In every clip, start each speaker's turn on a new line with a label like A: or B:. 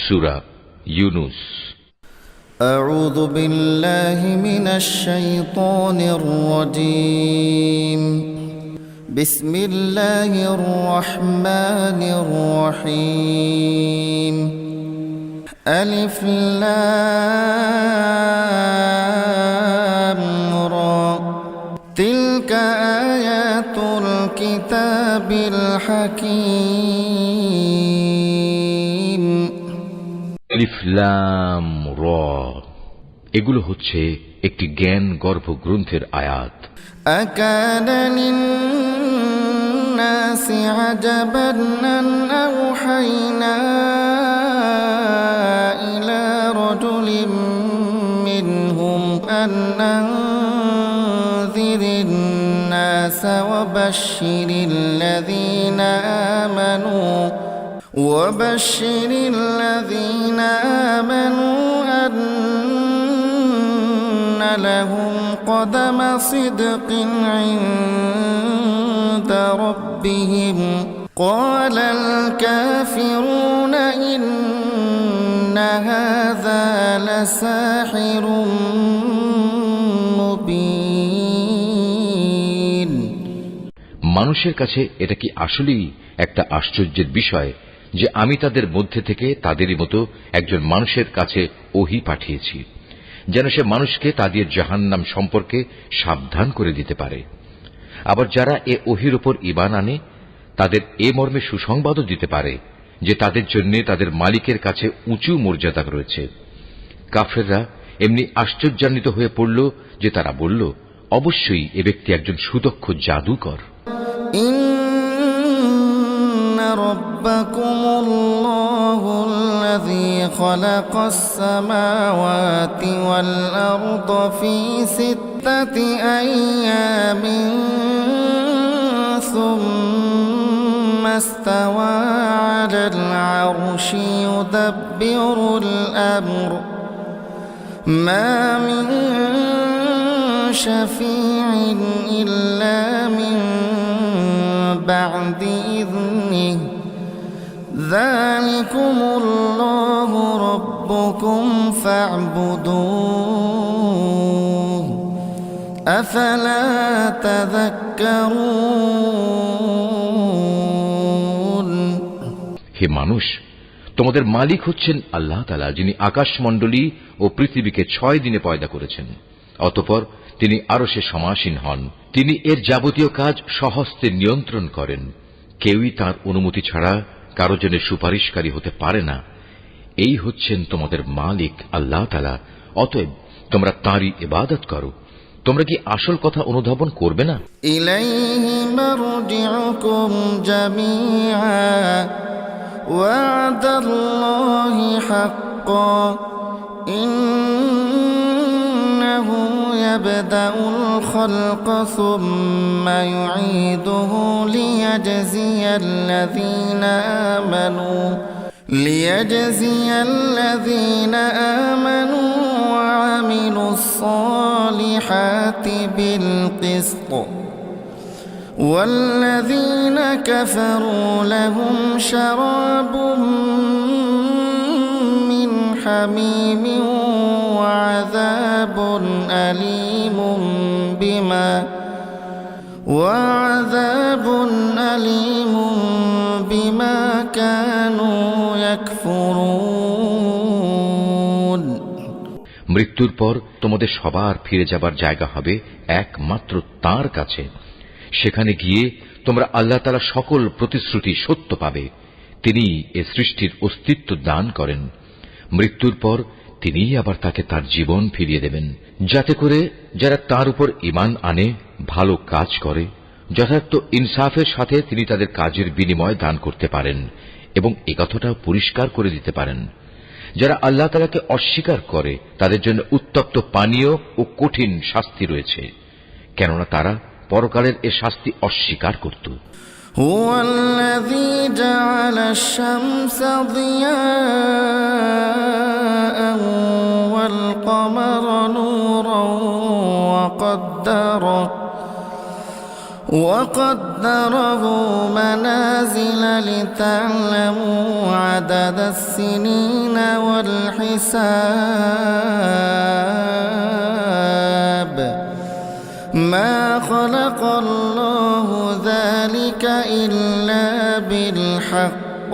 A: সূরা ইউনুস।
B: أعوذ بالله من الشيطان الرجيم. بسم الله الرحمن الرحيم. ألف لام را تلك آيات الكتاب الحكيم.
A: আলিফ লাম র, এগুলো হচ্ছে একটি জ্ঞান গর্ভ গ্রন্থের আয়াত।
B: أكان للناس عجبا أن أوحينا إلى رجل منهم أن أنذر الناس وبشر الذين آمنوا أن لهم قدم صدق عند ربهم. قال الكافرون إن هذا لساحر مبين.
A: মানুষের কাছে এটা কি আসলেই একটা আশ্চর্যের বিষয় যে আমি তাদের মধ্যে থেকে তাদেরই মতো একজন মানুষের কাছে ওহী পাঠিয়েছি, যেন সে মানুষকে তাদের জাহান্নাম সম্পর্কে সাবধান করে দিতে পারে। আবার যারা এ ওহীর উপর ঈমান আনে তাদের এ মর্মে সুসংবাদও দিতে পারে যে তাদের জন্য তাদের মালিকের কাছে উঁচু মর্যাদা রয়েছে। কাফেররা এমনি আশ্চর্যান্বিত হয়ে পড়ল যে তারা বলল, অবশ্যই এ ব্যক্তি একজন সুদক্ষ জাদুকর।
B: ربكم الله الذي خلق السماوات والأرض في 6 أيام ثم استوى على العرش يدبر الأمر ما من شفيع إلا من بعد إذنه ذلكم الله ربكم فاعبدوه أفلا تذكرون.
A: হে মানুষ, তোমাদের মালিক হচ্ছেন আল্লাহ তাআলা, যিনি আকাশমণ্ডলী ও পৃথিবীকে 6 দিনে পয়দা করেছেন। অতঃপর তিনি আরশে সমাসীন হন। তিনি এর যাবতীয় কাজ স্বহস্তে নিয়ন্ত্রণ করেন। কেউই তার অনুমতি ছাড়া কারো জন্য সুপারিশকারী হতে পারে না। এই হচ্ছেন তোমাদের মালিক আল্লাহ তাআলা, অতএব তোমরা তাঁরই ইবাদত করো। তোমরা কি আসল কথা অনুধাবন করবে না?
B: ইলাইহি মারজিউকুম জামিআ ওয়া'দাল্লাহি হাক্কান ইন্নাহু ইয়াবদাউল খালকা সুম্মা ইউঈদুহু লিয়াজজিয়া আল্লাযীনা আমানু ওয়া আমিলুস সালিহাতি বিল কিসত والذين كفروا لهم شراب من حميم وعذاب أليم بما كانوا يكفرون.
A: মৃত্যুর পর তোমাদের সবার ফিরে যাবার জায়গা হবে একমাত্র তাঁর কাছে। সেখানে গিয়ে তোমরা আল্লাহ তাআলা সকল প্রতিশ্রুতি সত্য পাবে। তিনি এ সৃষ্টির অস্তিত্ব দান করেন। মৃত্যুর পর তিনিই আবার তাকে তার জীবন ফিরিয়ে দেবেন, যাতে করে যারা তার উপর ঈমান আনে, ভালো কাজ করে, যথার্থ ইনসাফের সাথে তিনি তাদের কাজের বিনিময় দান করতে পারেন এবং একথাটাও পরিষ্কার করে দিতে পারেন। যারা আল্লাহ তাআলাকে অস্বীকার করে তাদের জন্য উত্তপ্ত পানীয় ও কঠিন শাস্তি রয়েছে, কেননা তারা পরকালের এ শাস্তি অস্বীকার করত।
B: هو الذي جعل الشمس ضياء والقمر نورا وقدره منازل لتعلموا عدد السنين والحساب ما خلق الله ذلك إلا بالحق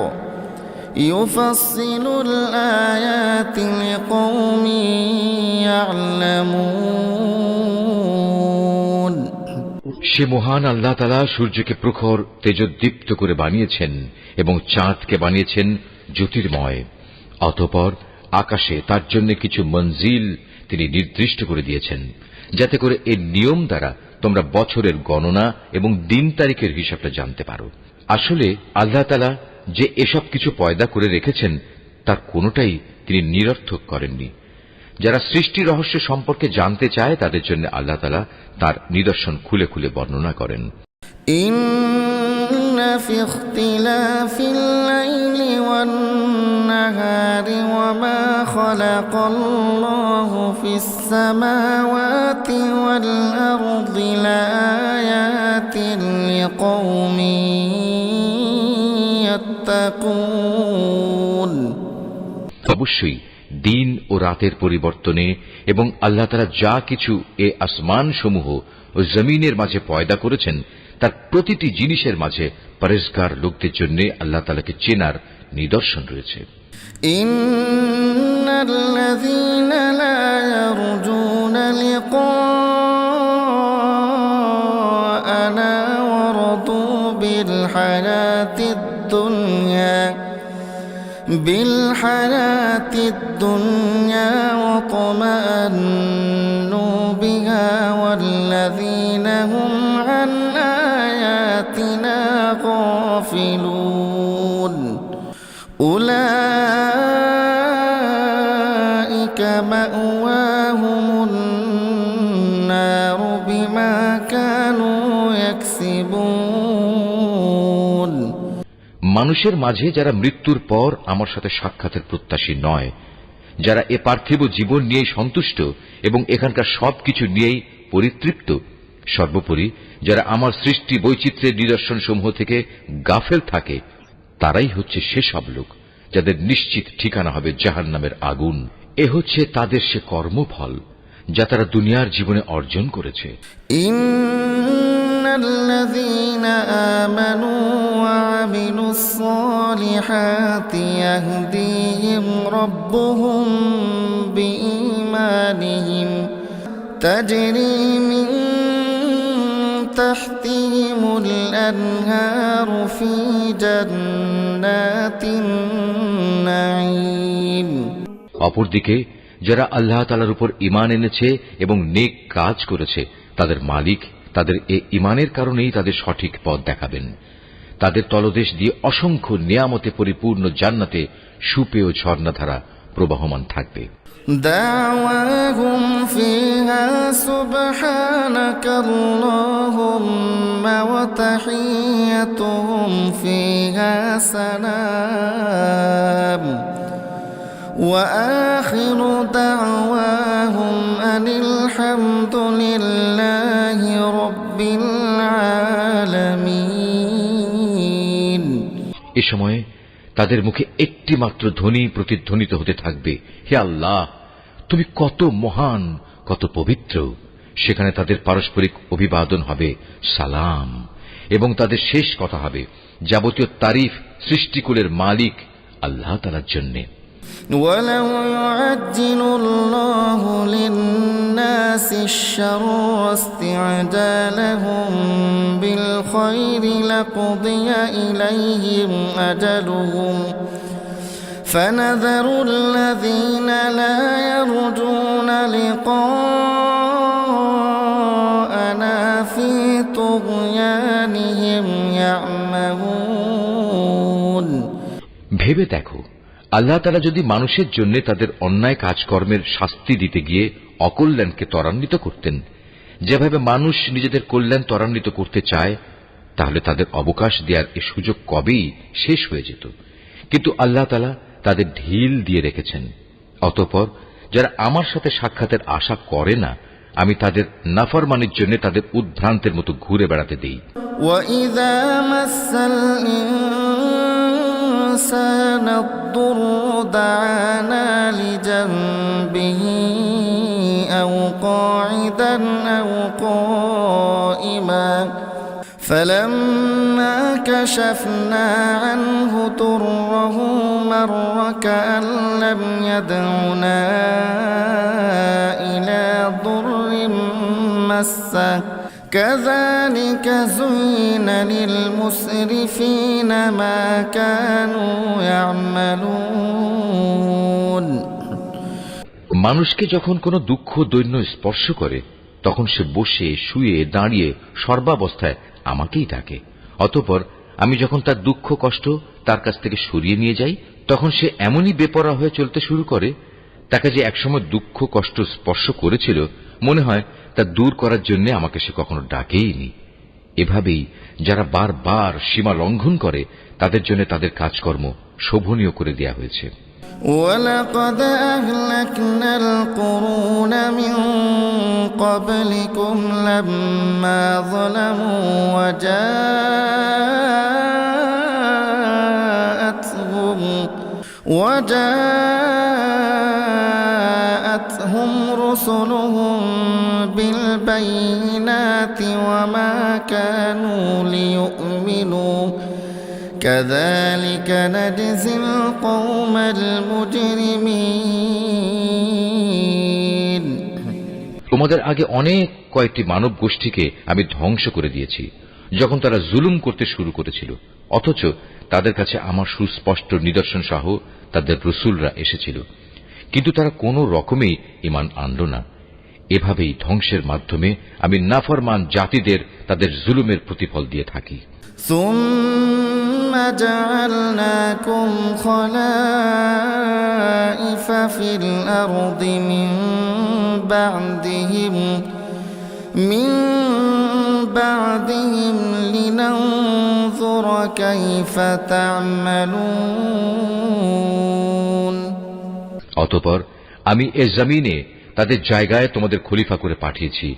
B: يفصل الآيات لقوم يعلمون
A: সে মহান আল্লাহ তাআলা সূর্যকে প্রখর তেজোদ্দীপ্ত করে বানিয়েছেন এবং চাঁদকে বানিয়েছেন জ্যোতির্ময়। অতঃপর আকাশে তার জন্য কিছু মঞ্জিল তিনি নির্দিষ্ট করে দিয়েছেন, যাতে করে এর নিয়ম দ্বারা তোমরা বছরের গণনা এবং দিন তারিখের হিসাবটা জানতে পারো। আসলে আল্লাহ তাআলা যে এসব কিছু পয়দা করে রেখেছেন তার কোনোটাই তিনি নিরর্থক করেননি। যারা সৃষ্টি রহস্য সম্পর্কে জানতে চায় তাদের জন্য আল্লাহ তাআলা তার নিদর্শন খুলে খুলে বর্ণনা করেন।
B: ইন্না ফি ইখতিলাফিল লাইলি ওয়ান নাহারি ওয়া মা খালাকাল্লাহু ফিস সামাওয়াতি ওয়াল আরদি লাআয়াতিন লিকওমিন ইয়াত্তাকুন।
A: অবশ্যই দিন ও রাতের পরিবর্তনে এবং আল্লাহ তাআলা যা কিছু এ আসমান সমূহ ও জমিনের মাঝে পয়দা করেছেন তার প্রতিটি জিনিসের মাঝে পরেজগার লোকদের জন্য আল্লাহ তাআলাকে চেনার নিদর্শন রয়েছে।
B: ইন্নাল্লাযীনা লা ইয়ারজুনা লিকাআনা ওয়া রাদু বিল হায়াতিদ দুনিয়া بالحياة الدنيا واطمأنوا بها والذين هم عن آياتنا غافلون أولئك مأواهم النار بما كانوا يكسبون।
A: মানুষের মাঝে যারা মৃত্যুর পর আমার সাথে সাক্ষাতের প্রত্যাশী নয়, যারা এ পার্থিব জীবন নিয়েই সন্তুষ্ট এবং এখানকার সবকিছু নিয়েই পরিতৃপ্ত, সর্বোপরি যারা আমার সৃষ্টি বৈচিত্র্যের নিদর্শন সমূহ থেকে গাফেল থাকে, তারাই হচ্ছে সেসব লোক যাদের নিশ্চিত ঠিকানা হবে জাহান্নামের আগুন। এ হচ্ছে তাদের সে কর্মফল যা তারা দুনিয়ার জীবনে অর্জন করেছে।
B: الذين آمنوا وعملوا الصالحات يهديهم ربهم بإيمانهم تجري من تحتهم الأنهار في جنات النعيم।
A: অপরদিকে যারা আল্লাহ তাআলার উপর ঈমান এনেছে এবং নেক কাজ করেছে তাদের মালিক তাদের এ ঈমানের কারণেই তাদের সঠিক পথ দেখাবেন। তাদের তলদেশ দিয়ে অসংখ্য নিয়ামতে পরিপূর্ণ জান্নাতে সুপেয় ঝর্ণাধারা প্রবাহমান থাকবে।
B: দাওয়াহুম ফিহা সুবহানাকাল্লাহুম্মা ওয়া তাহিয়াতুহুম ফিহা সালাম ওয়া আখিরু দাওয়াহুম আনিল হামদুলিল্লাহি রাব্বিল আলামিন।
A: এ সময়ে তাদের মুখে একটি মাত্র ধ্বনি প্রতিধ্বনিত হতে থাকবে, হে আল্লাহ, তুমি কত মহান, কত পবিত্র। সেখানে তাদের পারস্পরিক অভিবাদন হবে সালাম, এবং তাদের শেষ কথা হবে যাবতীয় তারিফ সৃষ্টিকুলের মালিক আল্লাহ তাআলার জন্য।
B: ولو يعجل الله للناس الشر واستعجالهم بالخير لقضي إليهم أجلهم فنذر الذين لا يرجون لقاءنا في طغيانهم يعمهون।
A: ভেবে দেখো, আল্লাহ তাআলা যদি মানুষের জন্য তাদের অন্যায় কাজকর্মের শাস্তি দিতে গিয়ে অকল্যাণকে ত্বরান্বিত করতেন, যেভাবে মানুষ নিজেদের কল্যাণ ত্বরান্বিত করতে চায়, তাহলে তাদের অবকাশ দেওয়ার এ সুযোগ কবেই শেষ হয়ে যেত। কিন্তু আল্লাহ তাআলা তাদের ঢিল দিয়ে রেখেছেন। অতঃপর যারা আমার সাথে সাক্ষাতের আশা করে না, আমি তাদের নাফরমানির জন্য তাদের উদ্ভ্রান্তের মতো ঘুরে বেড়াতে দেই।
B: وَإِذَا مَسَّ الْإِنسَانَ الضُّرُّ دَعَانَا لِجَنبِهِ أَوْ قَاعِدًا أَوْ قَائِمًا فَلَمَّا كَشَفْنَا عَنْهُ ضُرَّهُ مَرَّ كَأَن لَّمْ يَدْعُنَا إِلَىٰ ضُرٍّ مَّسَّهُ كَذَلِكَ زُيِّنَ لِلْمُسْرِفِينَ مَا كَانُوا يَعْمَلُونَ
A: মানুষকে যখন কোনো দুঃখ দৈন্য স্পর্শ করে তখন সে বসে শুয়ে দাঁড়িয়ে সর্বাবস্থায় আমাকেই ডাকে। অতঃপর আমি যখন তার দুঃখ কষ্ট তার কাছ থেকে সরিয়ে নিয়ে যাই তখন সে এমনই বেপরোয়া হয়ে চলতে শুরু করে, তাকে যে একসময় দুঃখ কষ্ট স্পর্শ করেছিল মনে হয় তা দূর করার জন্য আমাকে সে কখনো ডাকেইনি। এভাবেই যারা বারবার সীমা লঙ্ঘন করে তাদের জন্য তাদের কাজকর্ম শোভনীয় করে দেয়া হয়েছে।
B: وَلَقَدْ أَهْلَكْنَا الْقُرُونَ مِنْ قَبْلِكُمْ لَمَّا ظَلَمُوا وَجَاءَتْهُمْ رُسُلُهُم بِالْبَيِّنَاتِ وَمَا كَانُوا لِيُؤْمِنُوا كَذَلِكَ نَجْزِي الْقَوْمَ الْمُجْرِمِينَ
A: তোমাদের আগে অনেক কয়েকটি মানব গোষ্ঠীকে আমি ধ্বংস করে দিয়েছি যখন তারা জুলুম করতে শুরু করেছিল, অথচ তাদের কাছে আমার সুস্পষ্ট নিদর্শন সহ তাদের রসুলরা এসেছিল, কিন্তু তারা কোনো রকমেই ঈমান আনল না। এভাবেই ধ্বংসের মাধ্যমে আমি নাফরমান জাতিদের তাদের জুলুমের প্রতিফল দিয়ে থাকি।
B: ثُمَّ جَعَلْنَاكُمْ خَلَائِفَ فِي الْأَرْضِ مِنْ بَعْدِهِمْ لِنَنظُرَ كَيْفَ تَعْمَلُونَ
A: অতঃপর আমি এ জমিনে তাদের জায়গায় তোমাদের খলিফা করে পাঠিয়েছি,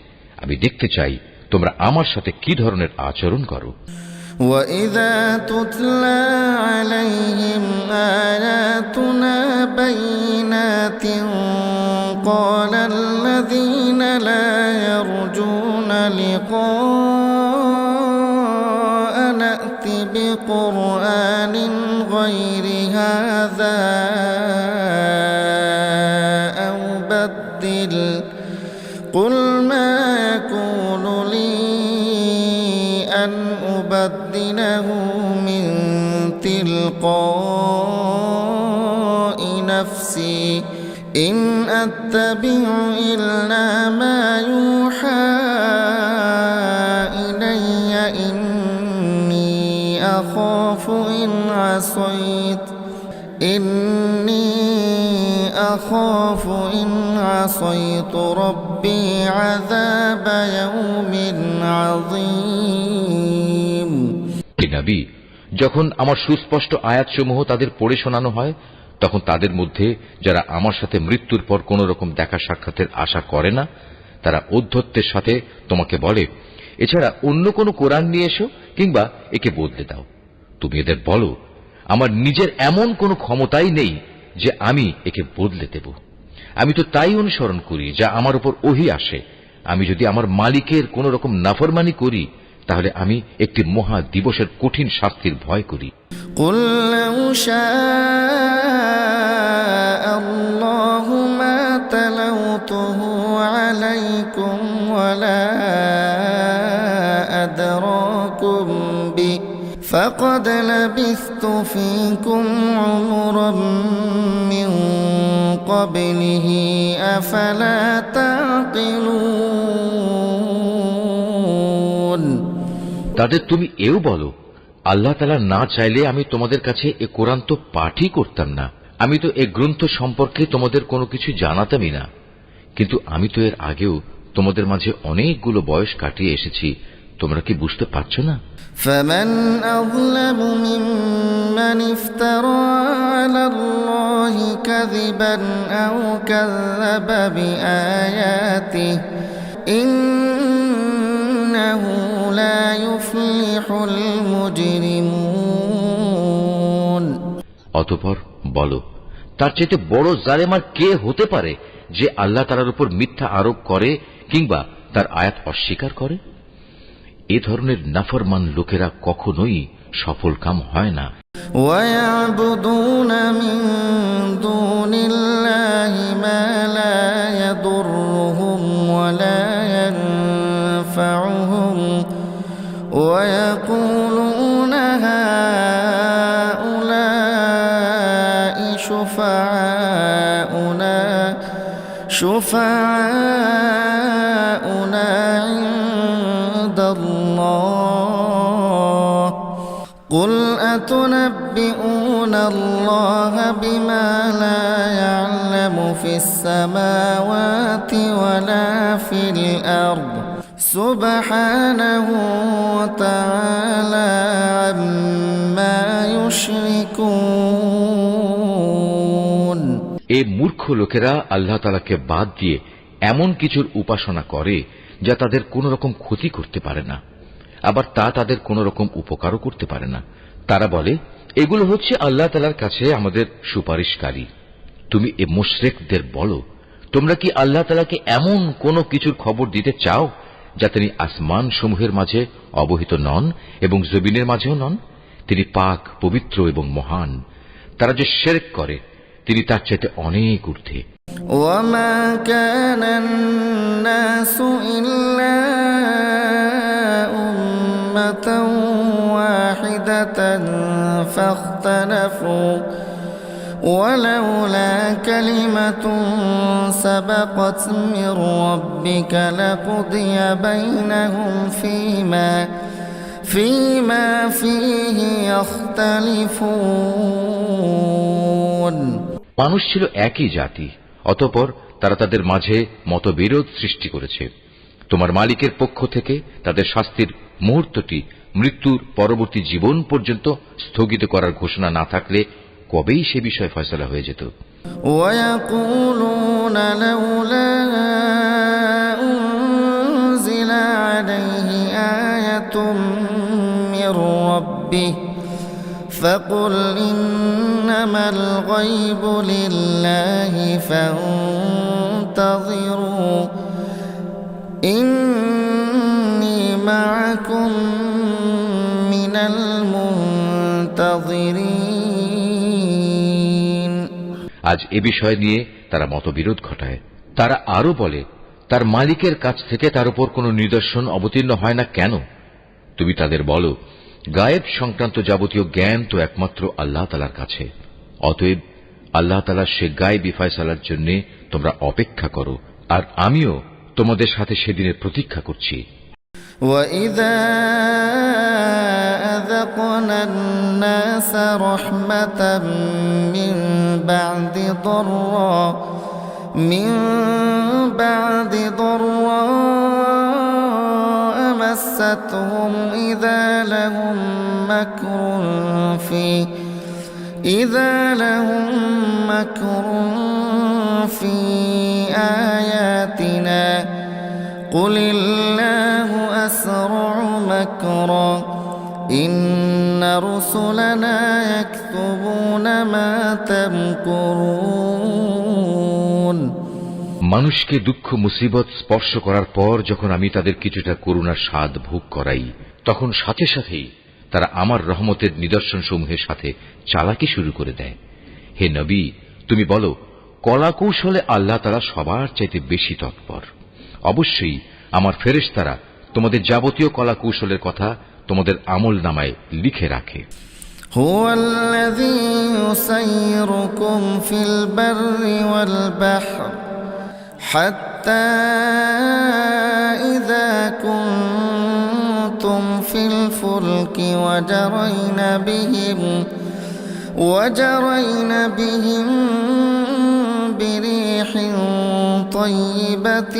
A: আমি দেখতে চাই তোমরা আমার সাথে কি ধরনের আচরণ করো।
B: وَإِذَا تُتْلَى عَلَيْهِمْ آيَاتُنَا بَيِّنَاتٍ قَالَ الَّذِينَ لَا يَرْجُونَ لِقَاءَنَا ائْتِ بِقُرْآنٍ غَيْرِ هَذَا أَوْ بَدِّلْ قُلْ مَا يَكُونُ لِي أَنْ أُبَدِّلَهُ مِنْ تِلْقَاءِ نَفْسِي إِنْ أَتَّبِعُ إِلَّا مَا يُوحَى إِلَيَّ إِنِّي أَخَافُ إِنْ عَصَيْتُ رَبِّي عَذَابَ يَوْمٍ عَظِيمٍ
A: নবী, যখন আমার সুস্পষ্ট আয়াতসমূহ তাদের পড়ে শোনানো হয় তখন তাদের মধ্যে যারা আমার সাথে মৃত্যুর পর কোন রকম দেখা সাক্ষাতের আশা করে না তারা ঔদ্ধত্যের সাথে তোমাকে বলে, এছাড়া অন্য কোন কোরআন নিয়ে এসো কিংবা একে বদলে দাও। তুমি এদের বলো, আমার নিজের এমন কোনো ক্ষমতাই নেই যে আমি একে বদলে দেব। আমি তো তাই অনুসরণ করি যা আমার উপর ওহী আসে। আমি যদি আমার মালিকের কোন রকম নাফরমানি করি তাহলে আমি একটি মহা দিবসের কঠিন শাস্তির ভয় করি।
B: قُلْ لَوْ شَاءَ اللَّهُ مَا تَلَوْتُهُ عَلَيْكُمْ وَلَا أَدْرَاكُمْ بِهِ فَقَدْ لَبِثْتُ فِيكُمْ عُمُرًا مِّن قَبْلِهِ أَفَلَا تَعْقِلُونَ
A: তাদের তুমি এও বলো, আল্লাহ তাআলা না চাইলে আমি তোমাদের কাছে এ কোরআন তো পাঠই করতাম না। আমি তো এ গ্রন্থ সম্পর্কে তোমাদের কোনো কিছু জানাতামই না, কিন্তু আমি তো এর আগেও তোমাদের মাঝে অনেকগুলো বয়স কাটিয়ে এসেছি। তোমরা কি বুঝতে পারছো না?
B: فَمَنْ أَظْلَمُ مِمَّنِ افْتَرَى عَلَى اللَّهِ كَذِبًا أَوْ كَذَّبَ بِآيَاتِهِ إنه لا يفلح المجرمون
A: অতঃপর বলো, তার চাইতে বড় জালেম আর কে হতে পারে যে আল্লাহ তাআলার উপর মিথ্যা আরোপ করে কিংবা তার আয়াত অস্বীকার করে? এ ধরনের নাফরমান লোকেরা কখনোই সফল কাম হয় না।
B: ويعبدون من دون الله ما لا يضرهم ولا ينفعهم ويقولون هؤلاء شفعاؤنا عند الله قل أتنبئون الله بما لا يعلم في السماوات ولا في الأرض سبحانه وتعالى عما يشركون
A: এ মূর্খ লোকেরা আল্লাহ তাআলাকে বাদ দিয়ে এমন কিছুর উপাসনা করে যা তাদের কোনো রকম ক্ষতি করতে পারে না, আবার তা তাদের কোনো রকম উপকারও করতে পারে না। তারা বলে, এগুলো হচ্ছে আল্লাহ তাআলার কাছে আমাদের সুপারিশকারী। তুমি এ মুশরিকদের বলো, তোমরা কি আল্লাহ তাআলাকে এমন কোন কিছুর খবর দিতে চাও যা তিনি আসমান সমূহের মাঝে অবহিত নন এবং জমিনের মাঝেও নন? তিনি পাক, পবিত্র এবং মহান। তারা যে শিরক করে তিনি তার চাইতে অনেক ঊর্ধ্বে।
B: وما كان الناس إلا أمة واحدة فاختلفوا ولولا كلمة سبقت من ربك لقضي بينهم فيما فيه يختلفون
A: মানুষ ছিল একই জাতি, অতঃপর তারা তাদের মাঝে মতবিরোধ সৃষ্টি করেছে। তোমার মালিকের পক্ষ থেকে তাদের শাস্তির মুহূর্তটি মৃত্যুর পরবর্তী জীবন পর্যন্ত স্থগিত করার ঘোষণা না থাকলে কবেই সে বিষয়ে ফয়সালা হয়ে যেত।
B: ويقولون لولا أنزل عليه آية من ربه فقل إنما الغيب لله فانتظروا إني معكم من المنتظرين
A: আজ এ বিষয় নিয়ে তারা মতবিরোধ ঘটায়। তারা আরো বলে, তার মালিকের কাছ থেকে তার উপর কোনো নিদর্শন অবতীর্ণ হয় না কেন? তুমি তাদের বলো, গায়েব সংক্রান্ত যাবতীয় জ্ঞান তো একমাত্র আল্লাহ তাআলার কাছে। অতএব আল্লাহ তাআলার সে গায়েবী ফয়সালার জন্য তোমরা অপেক্ষা করো, আর আমিও তোমাদের সাথে সেদিনের প্রতীক্ষা করছি।
B: وَإِذَا أَذَقْنَا النَّاسَ رَحْمَةً مِّن بَعْدِ ضَرَّاءَ مَسَّتْهُمْ إِذَا لَهُم مَّكْرٌ فِي آيَاتِنَا قُلِ اللَّهُ أَسْرَعُ مَكْرًا إِنَّ رُسُلَنَا يَكْتُبُونَ مَا تَمْكُرُونَ
A: মানুষকে দুঃখ মুসিবত স্পর্শ করার পর যখন আমি তাদের কিছুটা করুণার স্বাদ ভোগ করাই, তখন সাথে সাথেই তারা আমার রহমতের নিদর্শন সমূহের সাথে চালাকি শুরু করে দেয়। হে নবী, তুমি বলো, কলাকৌশলে আল্লাহ তাআলা সবার চাইতে বেশি তৎপর। অবশ্যই আমার ফেরেশতারা তোমাদের যাবতীয় কলাকৌশলের কথা তোমাদের আমলনামায় লিখে রাখে।
B: هو الذي يسيركم في البر والبحر حتى إذا كنتم في الفلك وجرين بهم بريح طيبة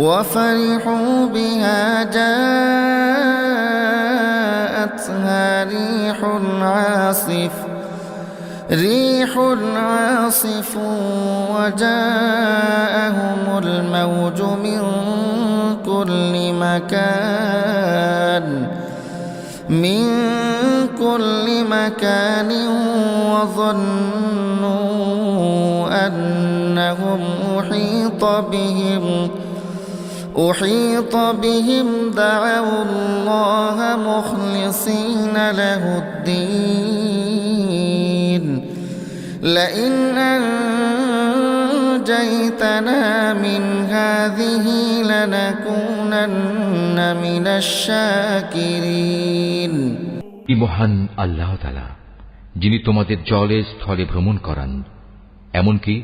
B: وفرحوا بها جاءتها ريح عاصف ريح عاصف وجاءهم الموج من كل مكان وظنوا أنهم أحيط بهم دعوا الله مخلصين له الدين لئن أنجيتنا من هذه لنكونن من الشاكرين
A: এই মহান আল্লাহ তাআলা যিনি তোমাদের জলে স্থলে ভ্রমণ করান, এমনকি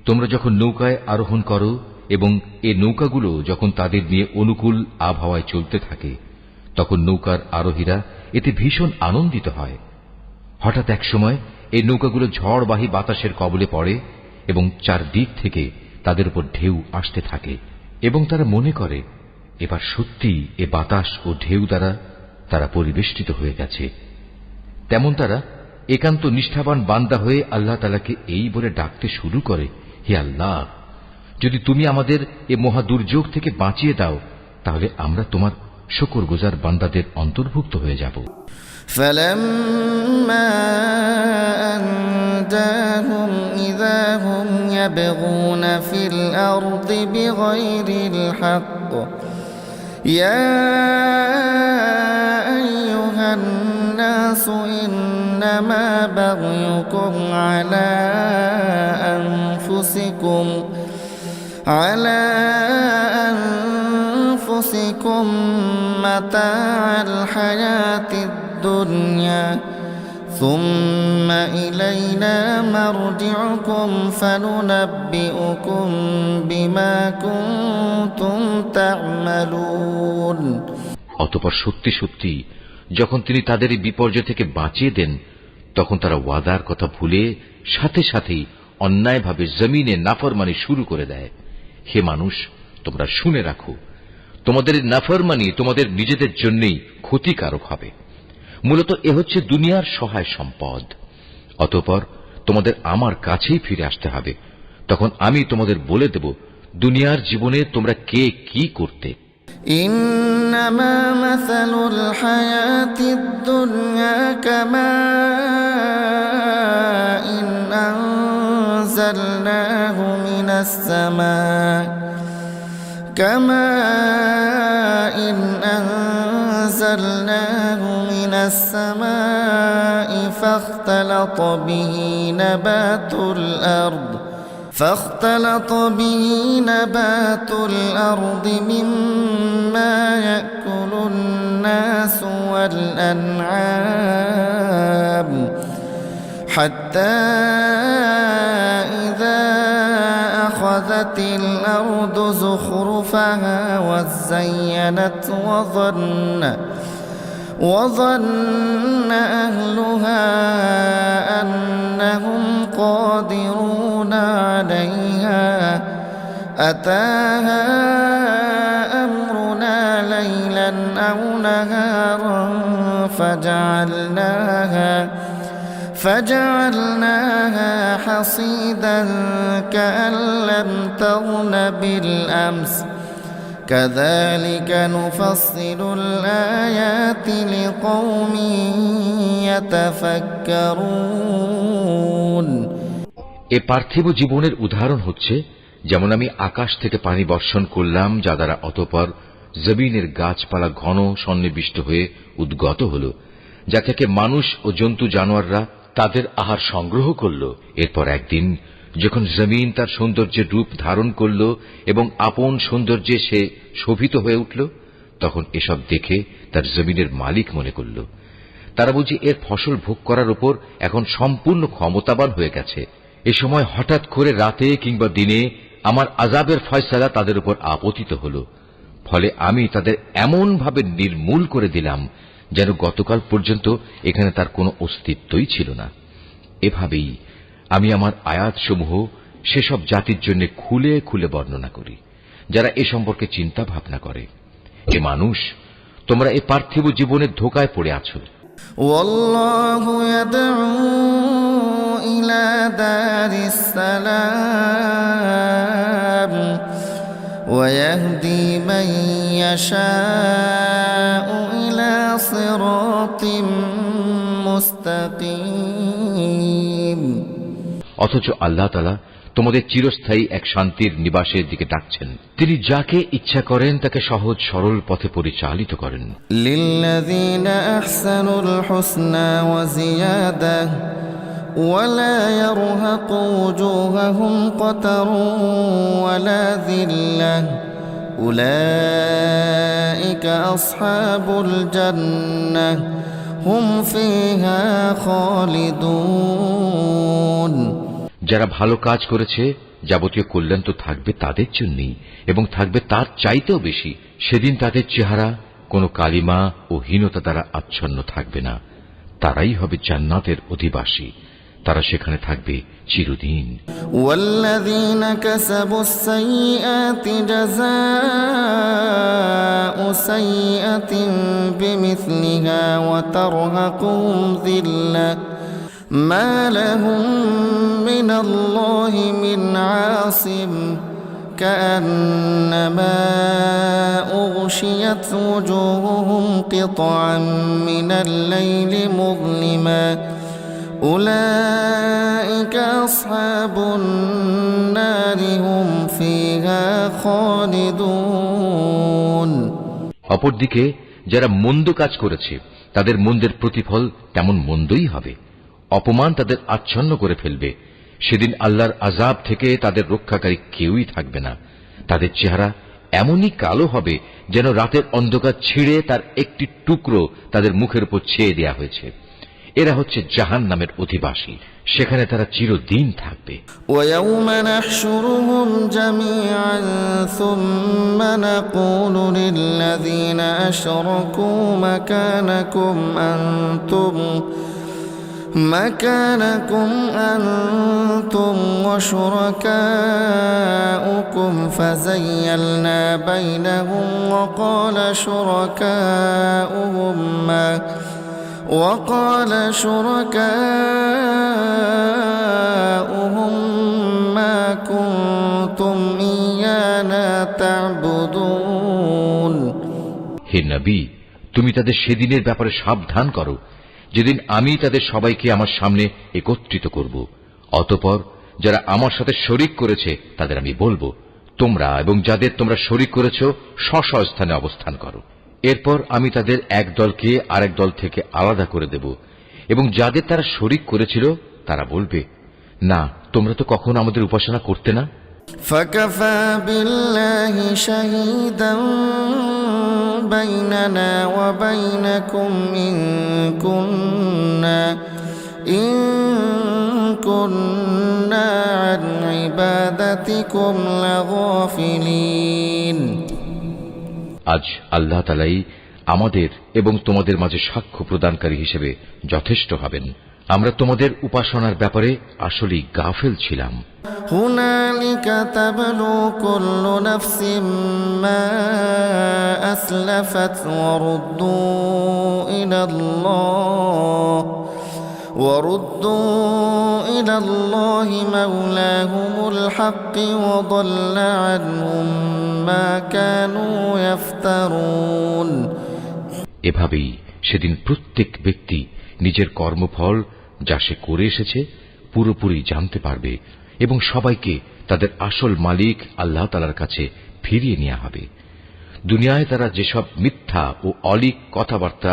A: তোমরা যখন নৌকায় আরোহণ করো এবং এ নৌকাগুলো যখন তাদের নিয়ে অনুকূল আবহাওয়ায় চলতে থাকে, তখন নৌকার আরোহীরা এতে ভীষণ আনন্দিত হয়। হঠাৎ এক সময় এই নৌকাগুলো ঝড়বাহী বাতাসের কবলে পড়ে এবং চারদিক থেকে তাদের উপর ঢেউ আসতে থাকে এবং তারা মনে করে এবার সত্যি এ বাতাস ও ঢেউ দ্বারা তারা পরিবেষ্টিত হয়ে গেছে। তেমন তারা একান্ত নিষ্ঠাবান বান্দা হয়ে আল্লাহ তাআলাকে এই বলে ডাকতে শুরু করে, হে আল্লাহ, যদি তুমি আমাদের এ মহা দুর্যোগ থেকে বাঁচিয়ে দাও তাহলে আমরা তোমার শুকরগুজার বান্দাদের অন্তর্ভুক্ত হয়ে যাব।
B: فلما أنجاهم إذا هم يبغون في الأرض بغير الحق يا أيها الناس إنما بغيكم على أنفسكم متاع الحياة الدنيا ثم إلينا مرجعكم فننبئكم بما كنتم تعملون।
A: অতঃপর সত্যি সত্যি যখন তিনি তাদের এই বিপর্যয় থেকে বাঁচিয়ে দেন, তখন তারা ওয়াদার কথা ভুলে সাথে সাথেই অন্যায়ভাবে জমিনে নাফরমানি শুরু করে দেয়। হে মানুষ, তোমরা শুনে রাখো, তোমাদের নাফরমানি তোমাদের নিজেদের জন্যই ক্ষতিকারক হবে। মূলত এ হচ্ছে দুনিয়ার সহায় সম্পদ। অতঃপর তোমাদের আমার কাছেই ফিরে আসতে হবে, তখন আমি তোমাদের বলে দেব দুনিয়ার জীবনে তোমরা কে কি করতে।
B: إنما مثل الحياة الدنيا كماء أنزلناه من السماء فاختلط به نبات الأرض مما يأكل الناس والأنعام حتى إذا أخذت الأرض زخرفها وزينت وظن أهلها أنهم قادرون عليها أتاها أمرنا ليلا أو نهارا فجعلناها حصيدا كأن لم تغن بالأمس كذلك نفصل الآيات لقوم يتفكرون।
A: এ পার্থিব জীবনের উদাহরণ হচ্ছে, যেমন আমি আকাশ থেকে পানি বর্ষণ করলাম, যা দ্বারা অতঃপর জমিনের গাছপালা ঘন সন্নিবিষ্ট হয়ে উদ্গত হল, যা থেকে মানুষ ও জন্তু জানোয়াররা তাদের আহার সংগ্রহ করল। এরপর একদিন যখন জমিন তার সৌন্দর্যের রূপ ধারণ করল এবং আপন সৌন্দর্যে সে শোভিত হয়ে উঠল, তখন এসব দেখে তার জমিনের মালিক মনে করল তারা বুঝি এর ফসল ভোগ করার উপর এখন সম্পূর্ণ ক্ষমতাবান হয়ে গেছে। এ সময় হঠাৎ করে রাতে কিংবা দিনে আমার আযাবের ফয়সালা তাদের উপর আপতিত হল। ফলে আমি তাদের এমন ভাবে নির্মূল করে দিলাম যেন গতকাল পর্যন্ত এখানে তার কোনো অস্তিত্বই ছিল না। এভাবেই আমি আমার আয়াতসমূহ সেসব জাতির জন্য খুলে খুলে বর্ণনা করি যারা এ সম্পর্কে চিন্তা ভাবনা করে। এ মানুষ, তোমরা এ পার্থিব জীবনের ধোঁকায় পড়ে আছো।
B: والله يدعو السلام ويهدي من يشاء إلى صراط مستقيم
A: অথচ আল্লাহ তাআলা তোমাদের চিরস্থায়ী এক শান্তির নিবাসের দিকে ডাকছেন। তিনি যাকে ইচ্ছা করেন তাকে সহজ সরল পথে পরিচালিত করেন।
B: লিল্লাযীনা আহসানুল হুসনা ওয়া জিয়াদা ولا يرهق وجوههم قتر ولا ذلة أولئك أصحاب الجنة هم فيها خالدون
A: যারা ভালো কাজ করেছে যাবতীয় কল্যাণ তো থাকবে তাদের জন্যই এবং থাকবে তার চাইতেও বেশি। সেদিন তাদের চেহারা কোনো কালিমা ও হীনতা দ্বারা আচ্ছন্ন থাকবে না। তারাই হবে জান্নাতের অধিবাসী, তারা সেখানে থাকবে চিরদিন।
B: والذين كسبوا السيئات جزاء سيئة بمثلها وترهقهم ذلة ما لهم من الله من عاصم كأنما أغشيت وجوههم قطعا من الليل مظلما أولئك أصحاب النار هم فيها خالدون
A: অপরদিকে যারা মন্দ কাজ করেছে তাদের মন্দের প্রতিফল তেমন মন্দই হবে। অপমান তাদের আচ্ছন্ন করে ফেলবে। সেদিন আল্লাহর আযাব থেকে তাদের রক্ষাকারী কেউই থাকবে না। তাদের চেহারা এমনই কালো হবে যেন রাতের অন্ধকার ছিঁড়ে তার একটি টুকরো তাদের মুখের উপর ছেয়ে দেয়া হয়েছে। এরা হচ্ছে জাহান্নামের অধিবাসী, সেখানে তারা চিরদিন থাকবে।
B: ويوم نحشرهم جميعا ثم نقول للذين أشركوا مكانكم أنتم وشركاؤكم فزيلنا بينهم وقال شركاؤهم ما كنتم إيانا تعبدون
A: হে নবী, তুমি তাদের সেদিনের ব্যাপারে সাবধান করো যেদিন আমি তাদের সবাইকে আমার সামনে একত্রিত করব। অতঃপর যারা আমার সাথে শরীক করেছে তাদের আমি বলবো, তোমরা এবং যাদের তোমরা শরীক করেছ স্ব স্থানে অবস্থান করো। এরপর আমি তাদের এক দলকে আরেক দল থেকে আলাদা করে দেব এবং যাদের তারা শরীক করেছিল তারা বলবে, না, তোমরা তো কখনো আমাদের উপাসনা করতে না।
B: فكفى بالله شهيدا بيننا وبينكم إن كنا عن عبادتكم لغافلين
A: আজ আল্লাহ তাআলাই আমাদের এবং তোমাদের মাঝে সাক্ষ্য প্রদানকারী হিসেবে যথেষ্ট হবেন। আমরা তোমাদের উপাসনার ব্যাপারে আসলেই গাফেল ছিলাম।
B: هنالك تبلو كل نفس ما أسلفت وردوا إلى الله مولاهم الحق وضل عنهم ما كانوا يفترون
A: এভাবেই সেদিন প্রত্যেক ব্যক্তি নিজের কর্মফল যা সে করে এসেছে পুরোপুরি জানতে পারবে এবং সবাইকে তাদের আসল মালিক আল্লাহ তাআলার কাছে ফিরিয়ে নেওয়া হবে। দুনিয়ায় তারা যেসব মিথ্যা ও অলীক কথাবার্তা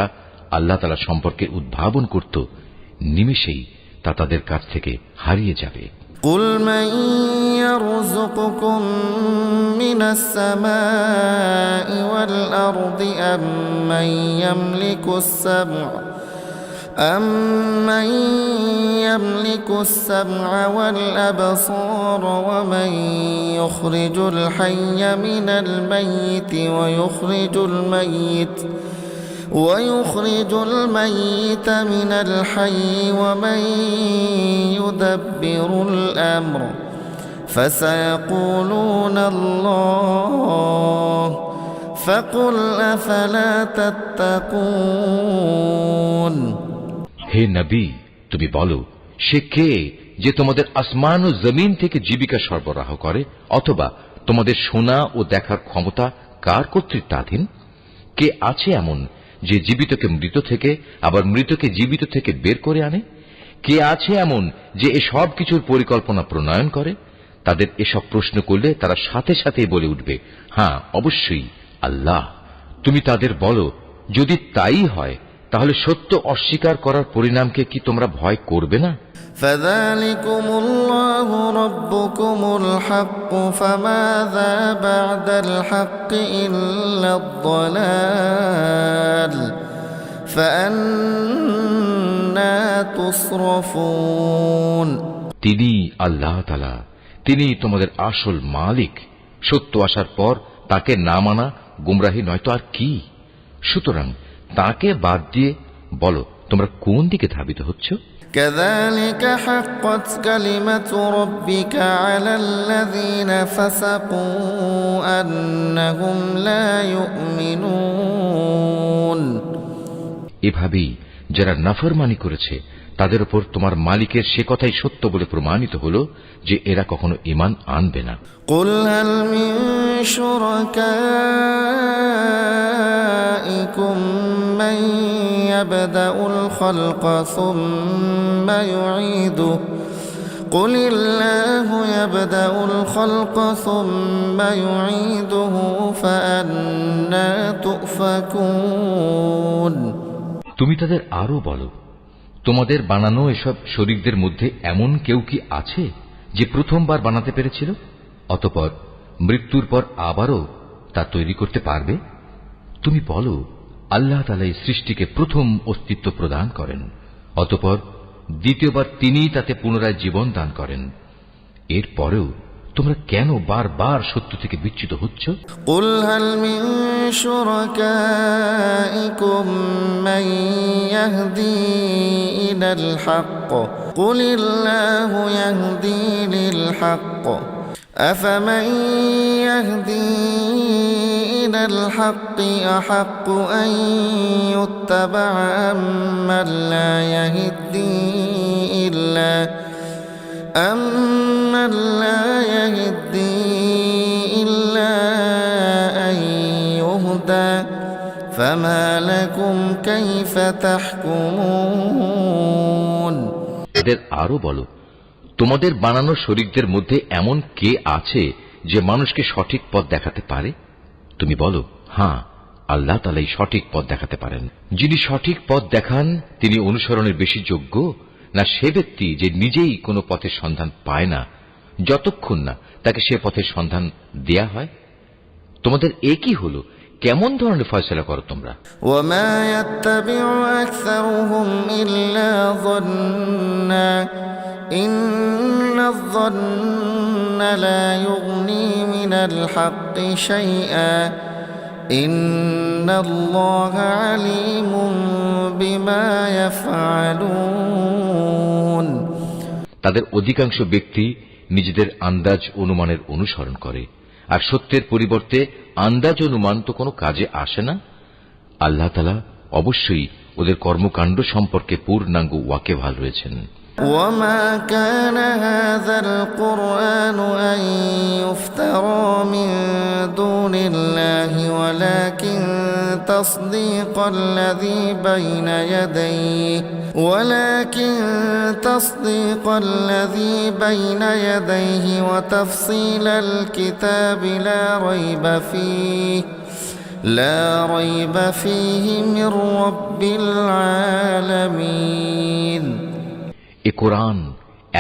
A: আল্লাহ তাআলা সম্পর্কে উদ্ভাবন করত, নিমেষেই তা তাদের কাছ থেকে হারিয়ে যাবে।
B: قل من يرزقكم من السماء والأرض أمن يملك السمع والأبصار ومن يخرج الحي من الميت ويخرج الميت من الحي ومن يدبر الأمر فسيقولون الله فقل أفلا تتقون
A: হে নবী, তুমি বলো, সে কে যে তোমাদের আসমান ও জমিন থেকে জীবিকা সরবরাহ করে, অথবা তোমাদের শোনা ও দেখার ক্ষমতা কার কর্তৃত্বাধীন? কে আছে এমন যে জীবিতকে মৃত থেকে আবার মৃতকে জীবিত থেকে বের করে আনে? কে আছে এমন যে এসব কিছুর পরিকল্পনা প্রণয়ন করে? তাদের এসব প্রশ্ন করলে তারা সাথে সাথেই বলে উঠবে, হ্যাঁ, অবশ্যই আল্লাহ। তুমি তাদের বলো, যদি তাই হয় তাহলে সত্য অস্বীকার করার পরিণামকে কি তোমরা ভয় করবে না?
B: فذلكم الله ربكم الحق فماذا بعد الحق إلا الضلال فأنى تصرفون।
A: তিনি আল্লাহ তাআলা, তিনি তোমাদের আসল মালিক। সত্য আসার পর তাকে না মানা গুমরাহি নয়তো আর কি? সুতরাং তাকে বাদ দিয়ে বলো, তোমরা কোন দিকে ধাবিত হচ্ছ?
B: كذلك حقت كلمة ربك على الذين فسقوا أنهم لا يؤمنون।
A: এভাবেই যারা নাফরমানি করেছে তাদের উপর তোমার মালিকের সে কথাই সত্য বলে প্রমাণিত হলো যে এরা কখনো ঈমান আনবে না।
B: قل هل من شركائكم من يبدأ الخلق ثم يعيده قل الله يبدأ الخلق ثم يعيده فأنى تؤفكون।
A: তুমি তাদের আরো বলো, তোমাদের বানানো এসব শরীকদের মধ্যে এমন কেউ কি আছে যে প্রথমবার বানাতে পেরেছিল, অতঃপর মৃত্যুর পর আবারও তা তৈরি করতে পারবে? তুমি বলো, আল্লাহ তাআলা এই সৃষ্টিকে প্রথম অস্তিত্ব প্রদান করেন, অতঃপর দ্বিতীয়বার তিনিই তাতে পুনরায় জীবন দান করেন। এরপরেও তোমরা কেন বারবার সত্য থেকে বিচ্যুত হচ্ছ?
B: قل هل من شركائكم من يهدي إلى الحق قل الله يهدي للحق أفمن يهدي إلى الحق أحق أن يتبع أمن لا يهدي إلا أن يهدى فما لكم كيف تحكمون।
A: এদের আরো বলো, তোমাদের বানানো শরীকদের মধ্যে এমন কে আছে যে মানুষকে সঠিক পথ দেখাতে পারে? তুমি বলো, হ্যাঁ, আল্লাহ তাআলাই সঠিক পথ দেখাতে পারেন। যিনি সঠিক পথ দেখান তিনি অনুসরণের বেশি যোগ্য, না সে ব্যক্তি যে নিজেই কোনো পথের সন্ধান পায় না যতক্ষণ না তাকে সে পথের সন্ধান দেয়া হয়? তোমাদের একই হলো, কেমন ধরনের ফয়সালা করো তোমরা?
B: وما يتبع أكثرهم إلا ظنا إن الظن لا يغني من الحق شيئا إن الله عليم بما يفعلون।
A: তাদের অধিকাংশ ব্যক্তি নিজেদের আন্দাজ অনুমানের অনুসরণ করে, আর সত্যের পরিবর্তে আন্দাজ অনুমান তো কোনো কাজে আসে না। আল্লাহ তাআলা অবশ্যই ওদের কর্মকাণ্ড সম্পর্কে পূর্ণাঙ্গ ওয়াকিবহাল রয়েছেন।
B: وما كان هذا القرآن أن يفترى من دون الله ولكن تصديق الذي بين يديه وتفصيل الكتاب لا ريب فيه من رب العالمين।
A: এ কোরআন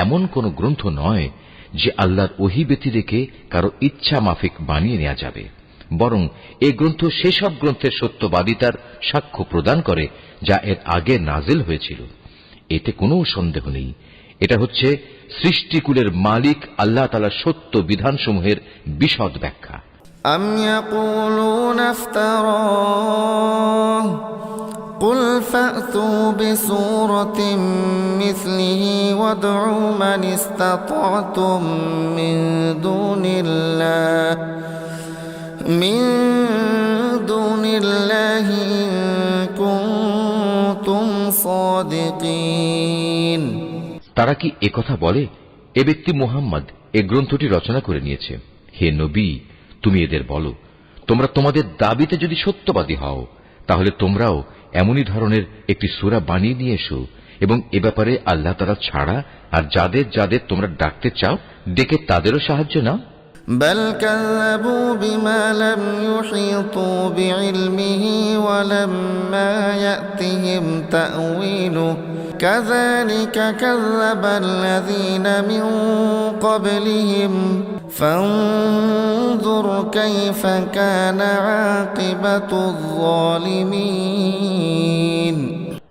A: এমন কোন গ্রন্থ নয় যে আল্লাহর ওহী ব্যতি রেখে কারো ইচ্ছা মাফিক বানিয়ে নেওয়া যাবে, বরং এ গ্রন্থ সেসব গ্রন্থের সত্যবাদিতার সাক্ষ্য প্রদান করে যা এর আগে নাজিল হয়েছিল। এতে কোনো সন্দেহ নেই, এটা হচ্ছে সৃষ্টিকুলের মালিক আল্লাহ তাআলার সত্য বিধানসমূহের বিশদ ব্যাখ্যা।
B: أم يقولون افتراه قل فأتوا بسورة مثله وادعوا من استطعتم من دون الله إن كنتم صادقين।
A: তারা কি একথা বলে, এ ব্যক্তি মুহাম্মদ এ গ্রন্থটি রচনা করে নিয়েছে? হে নবী, তুমি এদের বলো, তোমরা তোমাদের দাবিতে যদি সত্যবাদী হও, তাহলে তোমরাও এমনই ধরনের একটি সূরা বানিয়ে নিয়ে এসো এবং এ ব্যাপারে আল্লাহ তাআলা ছাড়া আর যাদের যাদের তোমরা ডাকতে চাও ডেকে তাদেরও সাহায্য নাও।
B: بل كذبوا بما لم يحيطوا بعلمه ولما يأتهم تأويله كذلك كذب الذين من قبلهم فانظر كيف كان عاقبة الظالمين।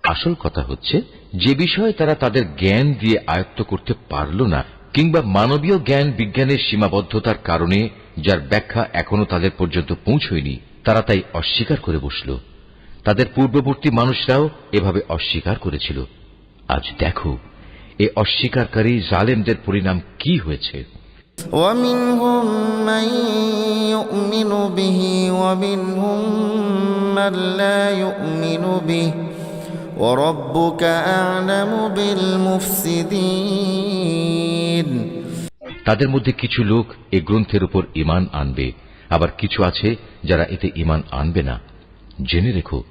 A: আসল কথা হচ্ছে, যে বিষয়ে তারা তাদের জ্ঞান দিয়ে আয়ত্ত করতে পারল না, কিংবা মানবীয় জ্ঞান বিজ্ঞানের সীমাবদ্ধতার কারণে যার ব্যাখ্যা এখনো তাদের পর্যন্ত পৌঁছয়নি, তারা তাই অস্বীকার করে বসল। তাদের পূর্ববর্তী মানুষরাও এভাবে অস্বীকার করেছিল। আজ দেখো এ অস্বীকারী জালেমদের পরিণাম কি হয়েছে।
B: ومنهم من يؤمن به ومنهم من لا يؤمن به وربك أعلم بالمفسدين।
A: তাদের মধ্যে কিছু লোক এ গ্রন্থের উপর ঈমান আনবে, আবার কিছু আছে যারা এতে ঈমান আনবে না। জেনে রেখো,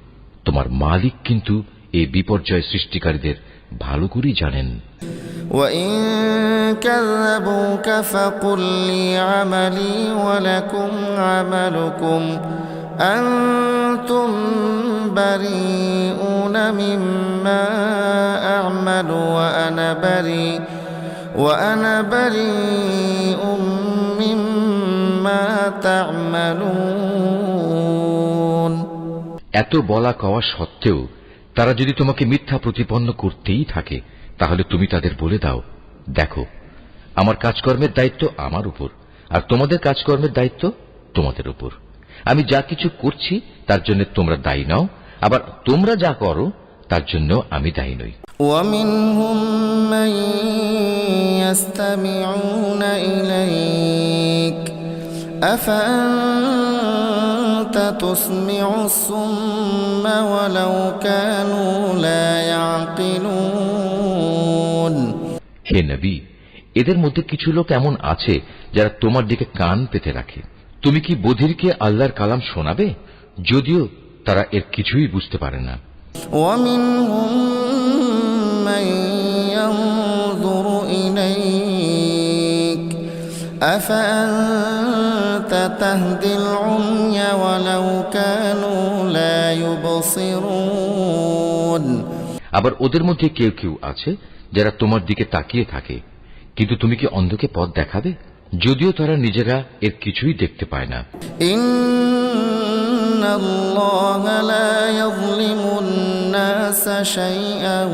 A: তোমার মালিক কিন্তু এই বিপর্যয় সৃষ্টিকারীদের ভালো করেই জানেন।
B: وَإِن كَذَّبُوكَ فَقُل لِّي عَمَلِي وَلَكُمْ عَمَلُكُمْ أَنتُم بَرِيئُونَ مِمَّا أَعْمَلُ وَأَنَا بَرِيءٌ مِّمَّا تَعْمَلُونَ।
A: এত বলা কওয়া সত্ত্বেও তারা যদি তোমাকে মিথ্যা প্রতিপন্ন করতেই থাকে, তাহলে তুমি তাদের বলে দাও, দেখো আমার কাজকর্মের দায়িত্ব আমার উপর, আর তোমাদের কাজকর্মের দায়িত্ব তোমাদের উপর। আমি যা কিছু করছি তার জন্য তোমরা দায়ী নাও, আবার তোমরা যা করো তার জন্য আমি দায়ী নই।
B: وَمِنْهُمْ مَنْ يَسْتَمِعُونَ إِلَيْكَ أَفَأَنْتَ تُسْمِعُ الصُّمَّ وَلَوْ كَانُوا لَا يَعْقِلُونَ।
A: হে নবী, এদের মধ্যে কিছু লোক এমন আছে যারা তোমার দিকে কান পেতে রাখে। তুমি কি বধিরকে আল্লাহর কালাম শোনাবে, যদিও তারা এর কিছুই বুঝতে পারে না।
B: وَمِنْهُمْ مَنْ يَنْظُرُ إِلَيْكَ أَفَأَنْتَ تَهْدِي الْعُمْيَ وَلَوْ كَانُوا لَا يُبْصِرُونَ।
A: আবার ওদের মধ্যে কেউ কেউ আছে যারা তোমার দিকে তাকিয়ে থাকে, কিন্তু তুমি কি অন্ধকে পথ দেখাবে, যদিও তারা নিজেরা এর কিছুই দেখতে পায় না।
B: ইন্নাল্লাহা লা ইয়াযলিমু النَّاسَ شَيْئًا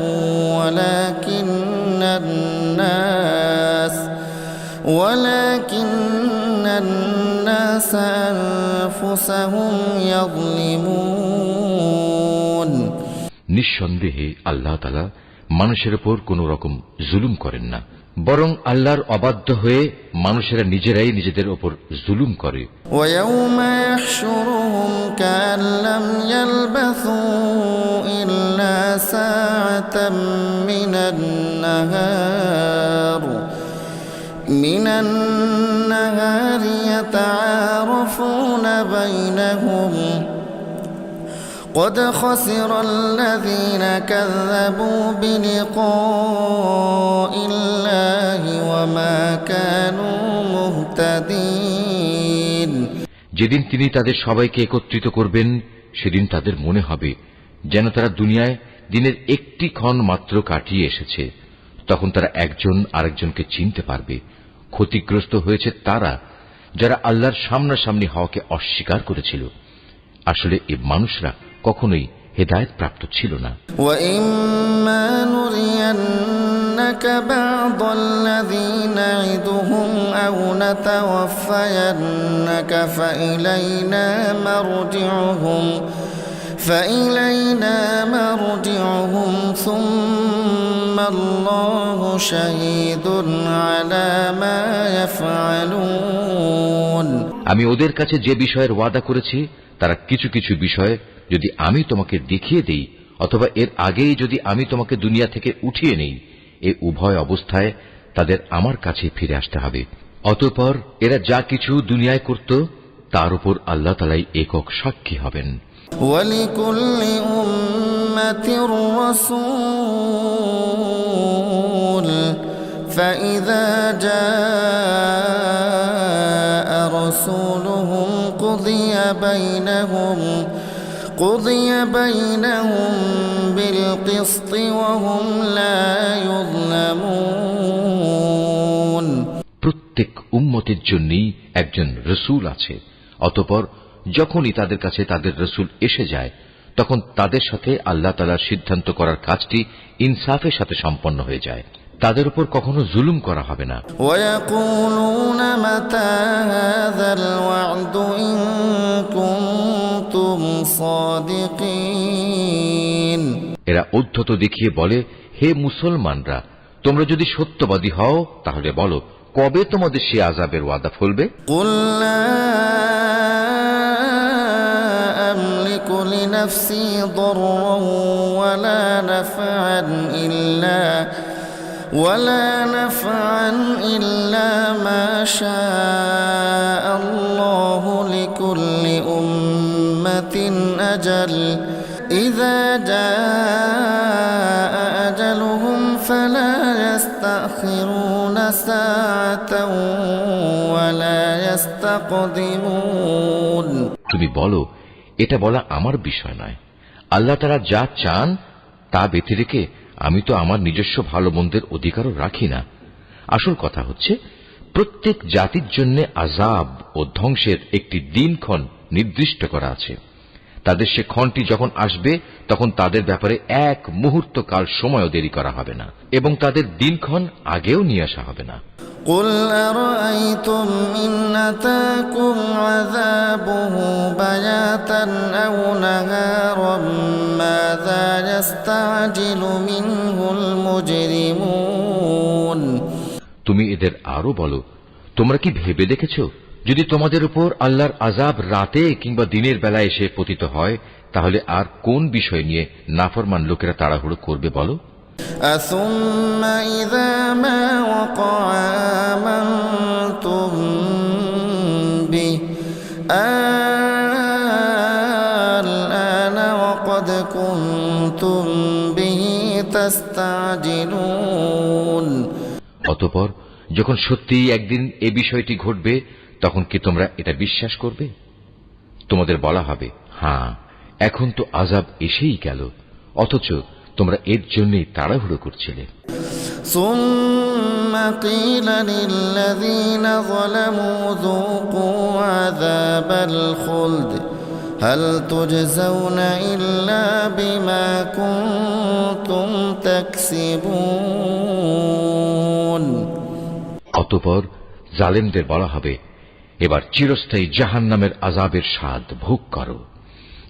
B: ولكن النَّاسَ أَنفُسَهُمْ يَظْلِمُونَ।
A: নিঃসন্দেহে আল্লাহ তাআলা মানুষের উপর কোন রকম জুলুম করেন না, বরং আল্লাহর অবাধ্য হয়ে মানুষেরা নিজেরাই নিজেদের উপর জুলুম করে।
B: وَيَوْمَ يَحْشُرُهُمْ كَأَن لَّمْ يَلْبَثُوا إِلَّا سَاعَةً مِّنَ النَّهَارِ يَتَعَارَفُونَ بَيْنَهُمْ قد خسر الذين كذبوا بلقاء الله وما كانوا مهتدين।
A: যেদিন তিনি তাদের সবাইকে একত্রিত করবেন, সেদিন তাদের মনে হবে যেন তারা দুনিয়ায় দিনের একটি ক্ষণ মাত্র কাটিয়ে এসেছে। তখন তারা একজন আরেকজনকে চিনতে পারবে। ক্ষতিগ্রস্ত হয়েছে তারা যারা আল্লাহর সামনাসামনি হওয়াকে অস্বীকার করেছিল। আসলে এই মানুষরা কখনোই হেদায়েত প্রাপ্ত ছিল না।
B: وَإِمَّا نُرِيَنَّكَ بَعْضَ الَّذِي نَعِدُهُمْ أَوْ نَتَوَفَّيَنَّكَ فَإِلَيْنَا مَرْجِعُهُمْ ثُمَّ اللَّهُ شَهِيدٌ عَلَى مَا يَفْعَلُونَ।
A: আমি ওদের কাছে যে বিষয়ের ওয়াদা করেছি, তারা কিছু কিছু বিষয় যদি আমি তোমাকে দেখিয়ে দেই, অথবা এর আগেই যদি আমি তোমাকে দুনিয়া থেকে উঠিয়ে নেই, এ উভয় অবস্থায় তাদের আমার কাছে ফিরে আসতে হবে। অতঃপর এরা যা কিছু দুনিয়ায় করত তার উপর আল্লাহ তাআলাই একক সাক্ষী হবেন।
B: وَلِكُلِّ أُمَّةٍ رَّسُولٌ فَإِذَا جَاءَ رَسُولُهُمْ قُضِيَ بَيْنَهُم بِالْقِسْطِ وَهُمْ لَا يُظْلَمُونَ।
A: প্রত্যেক উম্মতের জন্যই একজন রসুল আছে। অতঃপর যখনই তাদের কাছে তাদের রসুল এসে যায় তখন তাদের সাথে আল্লাহ তাআলার সিদ্ধান্ত করার কাজটি ইনসাফের সাথে সম্পন্ন হয়ে যায়। তাদের উপর কখনো জুলুম করা হবে না।
B: وَيَقُولُونَ مَتَى هَذَا الْوَعْدُ إِن كُنتُمْ صَادِقِينَ।
A: এরা উদ্ধত দেখিয়ে বলে, হে মুসলমানরা, তোমরা যদি সত্যবাদী হও তাহলে বলো, কবে তোমাদের সে আযাবের ওয়াদা ফলবে?
B: قُل لَّا أَمْلِكُ لِنَفْسِي ضَرًّا ولا نفعا إلا ما شاء الله لكل أمة أجل إذا جاء أجلهم فلا يستأخرون ساعة ولا يستقدمون।
A: তুমি বলো, এটা বলা আমার বিষয় নয়। আল্লাহ তাআলা যা চান তা ব্যতি রেখে আমি তো আমার নিজস্ব ভালো মন্দের অধিকারও রাখি না। আসল কথা হচ্ছে, প্রত্যেক জাতির জন্য আযাব ও ধ্বংসের একটি দিনক্ষণ নির্দিষ্ট করা আছে। তাদের সে ক্ষণটি যখন আসবে তখন তাদের ব্যাপারে এক মুহূর্ত কাল সময়ও দেরি করা হবে না এবং তাদের দিনক্ষণ আগেও নিয়ে আসা হবে না।
B: قُلْ أَرَأَيْتُمْ إِنْ أَتَاكُمْ عَذَابُهُ بَيَاتًا أَوْ نَهَارًا مَاذَا يَسْتَعْجِلُ مِنْهُ الْمُجْرِمُونَ।
A: তুমি এদের আরো বলো, তোমরা কি ভেবে দেখেছো, যদি তোমাদের উপর আল্লাহর আযাব রাতে কিংবা দিনের বেলায় এসে পতিত হয় তাহলে আর কোন বিষয় নিয়ে নাফরমান লোকেরা তাড়াহুড়ো করবে বলো?
B: أثم إذا ما وقع آمنتم به الآن وقد كنتم به تستعجلون।
A: অতঃপর যখন সত্যিই একদিন এ বিষয়টি ঘটবে তখন কি তোমরা এটা বিশ্বাস করবে? তোমাদের বলা হবে, হ্যাঁ, এখন তো আযাব এসেই গেল, অথচ তোমরা এর জন্যই তাড়াহুড়ো করছিলে।
B: ثم قيل للذين ظلموا ذوقوا عذاب الخلد هل تجزون إلا بما كنتم تكسبون।
A: অতঃপর জালেমদের বলা হবে, এবার চিরস্থায়ী জাহান্নামের আযাবের স্বাদ ভোগ করো।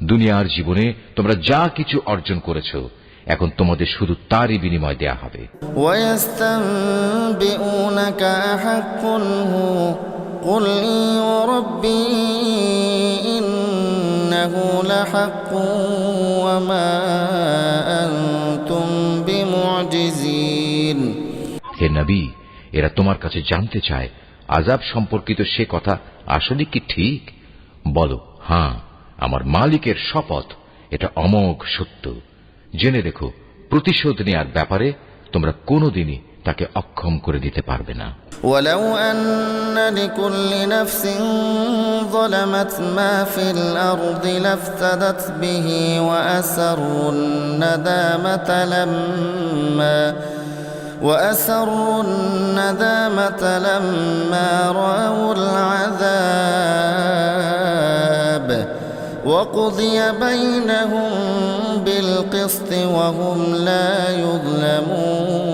A: দুনিয়ার জীবনে তোমরা যা কিছু অর্জন করেছো এখন তোমাদের শুধু তারই বিনিময় দেয়া হবে।
B: وَيَسْتَنبِئُونَكَ أَحَقٌّ هُوَ قُلْ إِي وَرَبِّي إِنَّهُ لَحَقٌّ وَمَا أَنْتُمْ بِمُعْجِزِينَ।
A: হে নবী, এরা তোমার কাছে জানতে চায় আযাব সম্পর্কিত সে কথা আসলে কি ঠিক? বলো, হ্যাঁ, আমার মালিকের শপথ, এটা অমোঘ সত্য। জেনে রেখো, প্রতিশোধ নেয়ার ব্যাপারে তোমরা কোনোদিনই তাকে অক্ষম করে দিতে পারবে না।
B: وَلَوْ أَنَّ لِكُلِّ نَفْسٍ ظَلَمَتْ مَا فِي الْأَرْضِ لَافْتَدَتْ بِهِ وَأَسَرُّوا النَّدَامَةَ لَمَّا رَأَوُا الْعَذَابَ وَقُضِيَ بَيْنَهُم بِالْقِسْطِ وَهُمْ لَا يُظْلَمُونَ।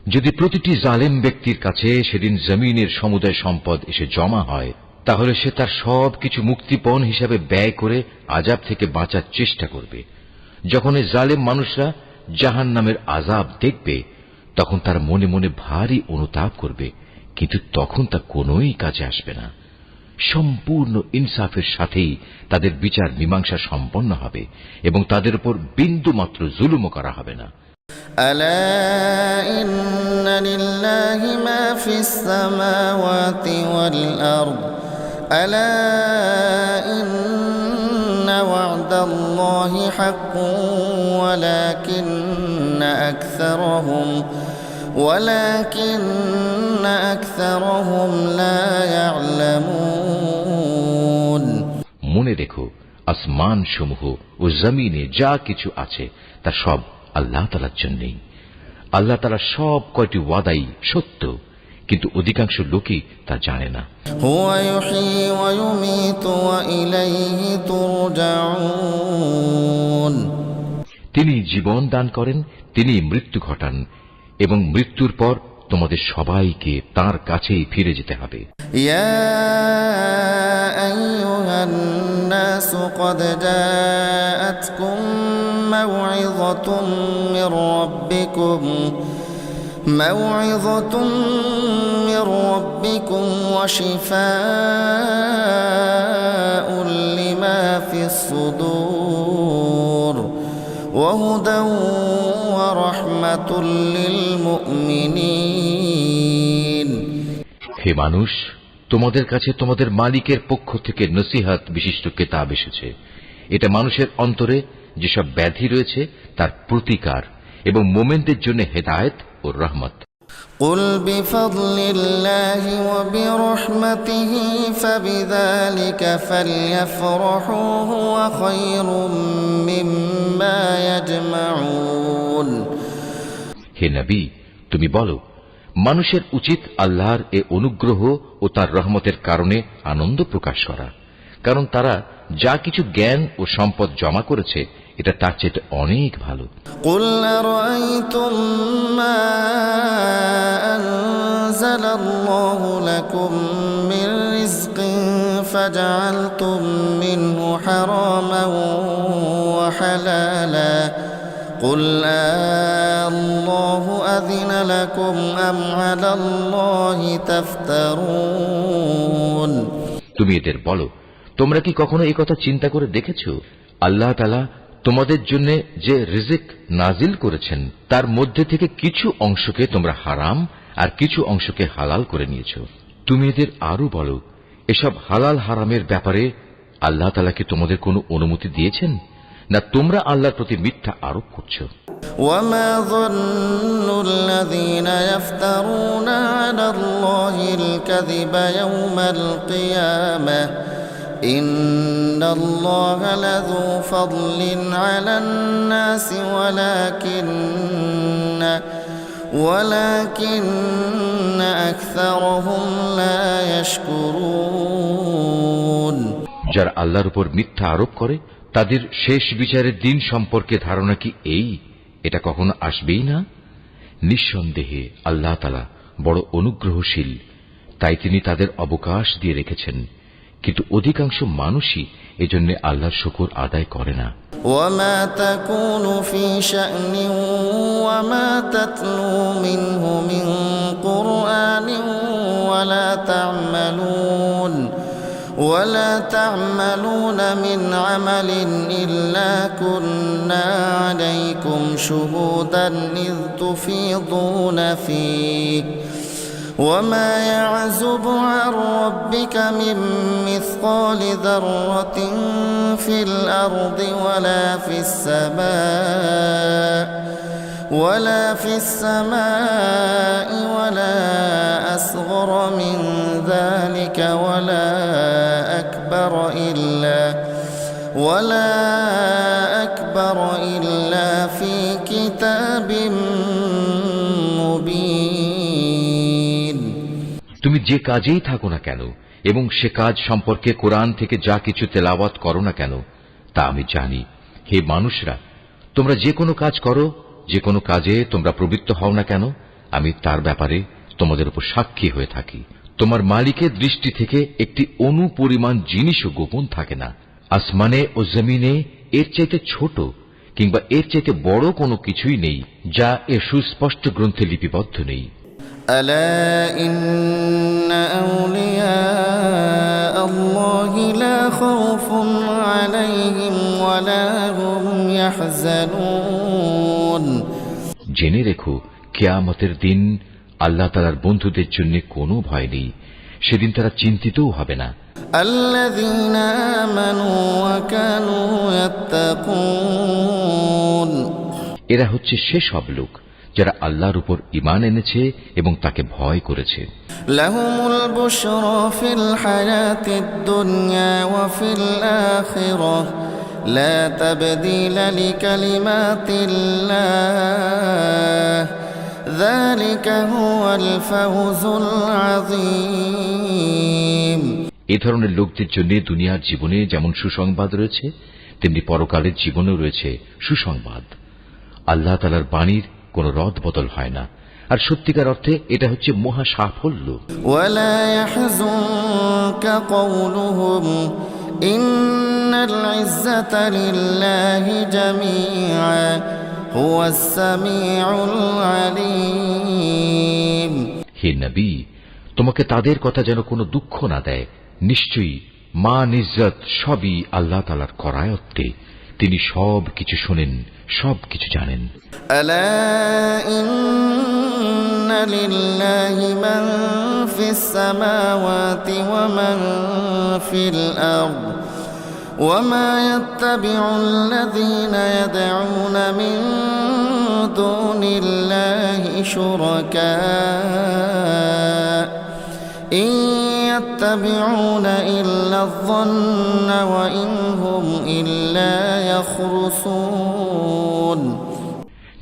A: যদি প্রতিটি জালেম ব্যক্তির কাছে সেদিন জমিনের সমুদায় সম্পদ এসে জমা হয় তাহলে সে তার সবকিছু মুক্তিপণ হিসাবে ব্যয় করে আযাব থেকে বাঁচার চেষ্টা করবে। যখন এই জালেম মানুষরা জাহান্নামের আযাব দেখবে তখন তার মনে মনে ভারী অনুতাপ করবে, কিন্তু তখন তা কোনোই কাজে আসবে না। সম্পূর্ণ ইনসাফের সাথেই তাদের বিচার মীমাংসা সম্পন্ন হবে এবং তাদের উপর বিন্দু মাত্র জুলুমও করা হবে না।
B: ألا إن لله ما في السماوات والأرض ألا إن وعد الله حق ولكن أكثرهم لا يعلمون
A: মনে রেখো, আসমান সমূহ ও জমিনে যা কিছু আছে তা সব আল্লাহ তাআলার জন্যই। আল্লাহ তাআলা সব কয়টি ওয়াদাই সত্য, কিন্তু অধিকাংশ লোকই তা জানে না।
B: هو يحيي ويميت وإليه ترجعون
A: তিনি জীবন দান করেন, তিনি মৃত্যু ঘটান, এবং মৃত্যুর পর তোমাদের সবাইকে তাঁর কাছেই ফিরে যেতে হবে।
B: يا أيها الناس قد جاءتكم موعظة من ربكم وشفاء لما في الصدور وهدى ورحمة للمؤمنين
A: হে মানুষ, তোমাদের কাছে তোমাদের মালিকের পক্ষ থেকে নসিহত বিশিষ্ট কিতাব এসেছে। এটা মানুষের অন্তরে যেসব ব্যাধি রয়েছে তার প্রতিকার এবং মোমেনদের জন্য হেদায়েত ও রহমত।
B: قل بفضل الله وبرحمته فبذلك فليفرحوا هو خير مما يجمعون
A: হে নবী, তুমি বলো, মানুষের উচিত আল্লাহর এ অনুগ্রহ ও তার রহমতের কারণে আনন্দ প্রকাশ করা, কারণ তারা যা কিছু জ্ঞান ও সম্পদ জমা করেছে এটা তার চেয়ে অনেক ভালো।
B: قل أرأيتم ما أنزل الله لكم من رزق فجعلتم منه حراما وحلالا قل الله أذن لكم أم على الله تفترون
A: তুমি এদের বলো, তোমরা কি কখনো এই কথা চিন্তা করে দেখেছো, আল্লাহ তাআলা তোমাদের জন্য যে রিজিক নাজিল করেছেন তার মধ্যে থেকে কিছু অংশকে তোমরা হারাম আর কিছু অংশকে হালাল করে নিয়েছো। তুমি এদের আরো বলো, এসব হালাল হারামের ব্যাপারে আল্লাহ তাআলা কি তোমাদের কোনো অনুমতি দিয়েছেন, না তোমরা আল্লাহর প্রতি মিথ্যা আরোপ করছো?
B: وما ظن الذين يفترون على الله الكذب يوم القيامة إن الله لذو فضل على الناس ولكن أكثرهم لا يشكرون
A: যারা আল্লাহর উপর মিথ্যা আরোপ করে তাদের শেষ বিচারের দিন সম্পর্কে ধারণা কি এই, এটা কখনো আসবেই না? নিঃসন্দেহে আল্লাহ তাআলা বড় অনুগ্রহশীল, তাই তিনি তাদের অবকাশ দিয়ে রেখেছেন, কিন্তু অধিকাংশ মানুষই এজন্য আল্লাহর শুকর আদায় করে না।
B: وما تكون في شأن وما تتلو منه من قرآن ولا تعملون من عمل إلا كنا عليكم شهودا إذ تفيضون فيه وما يعزب عن ربك من مثقال ذرة في الأرض ولا في السماء ولا أصغر من ذلك ولا أكبر إلا في كتاب مبين
A: তুমি যে কাজেই থাকো না কেন এবং সে কাজ সম্পর্কে কোরআন থেকে যা কিছু তেলাওয়াত করো না কেন তা আমি জানি। হে মানুষরা, তোমরা যে কোনো কাজ করো, যে কোনো কাজে তোমরা প্রবৃত্ত হও না কেন, আমি তার ব্যাপারে তোমাদের উপর সাক্ষী হয়ে থাকি। তোমার মালিকের দৃষ্টি থেকে একটি অণু পরিমাণ জিনিসও গোপন থাকে না। আসমানে ও জমিনে এর চাইতে ছোট কিংবা এর চাইতে বড় কোনো কিছুই নেই যা এর সুস্পষ্ট গ্রন্থে লিপিবদ্ধ নেই।
B: ألا إن أولياء الله لا خوف عليهم ولا هم يحزنون
A: জেনে রেখো কিয়ামতের দিন আল্লাহ তাআলার বন্ধুদের জন্য কোনো ভয় নেই, সেদিন তারা চিন্তিতও হবে না।
B: الذين آمنوا وكانوا يتقون
A: এরা হচ্ছে সেসব লোক যারা আল্লাহর উপর ঈমান এনেছে এবং তাকে ভয় করেছে।
B: لهم البشرى في الحياة الدنيا وفي الآخرة لا تبديل لكلمات الله ذلك هو الفوز العظيم।
A: এ ধরনের লোকদের জন্য দুনিয়ার জীবনে যেমন সুসংবাদ রয়েছে, তেমনি পরকালের জীবনেও রয়েছে সুসংবাদ। আল্লাহ তাআলার বাণীর কোনো রদ বদল হয় না, আর সত্যিকার অর্থে এটা হচ্ছে মহা সাফল্য।
B: ولا يحزنك قولهم إن العزة لله جميعا هو السميع العليم।
A: হে নবী, তোমাকে তাদের কথা যেন কোনো দুঃখ না দেয়। নিশ্চয়ই মান ইজ্জত সবই আল্লাহ তাআলার করায়ত্তে, তিনি সব কিছু শোনেন, সব কিছু জানেন।
B: ألا إن لله من في السماوات ومن في الأرض وما يتبع الذين يدعون من دون الله شركاء إن يتبعون إلا الظن وإن هم إلا يخرصون।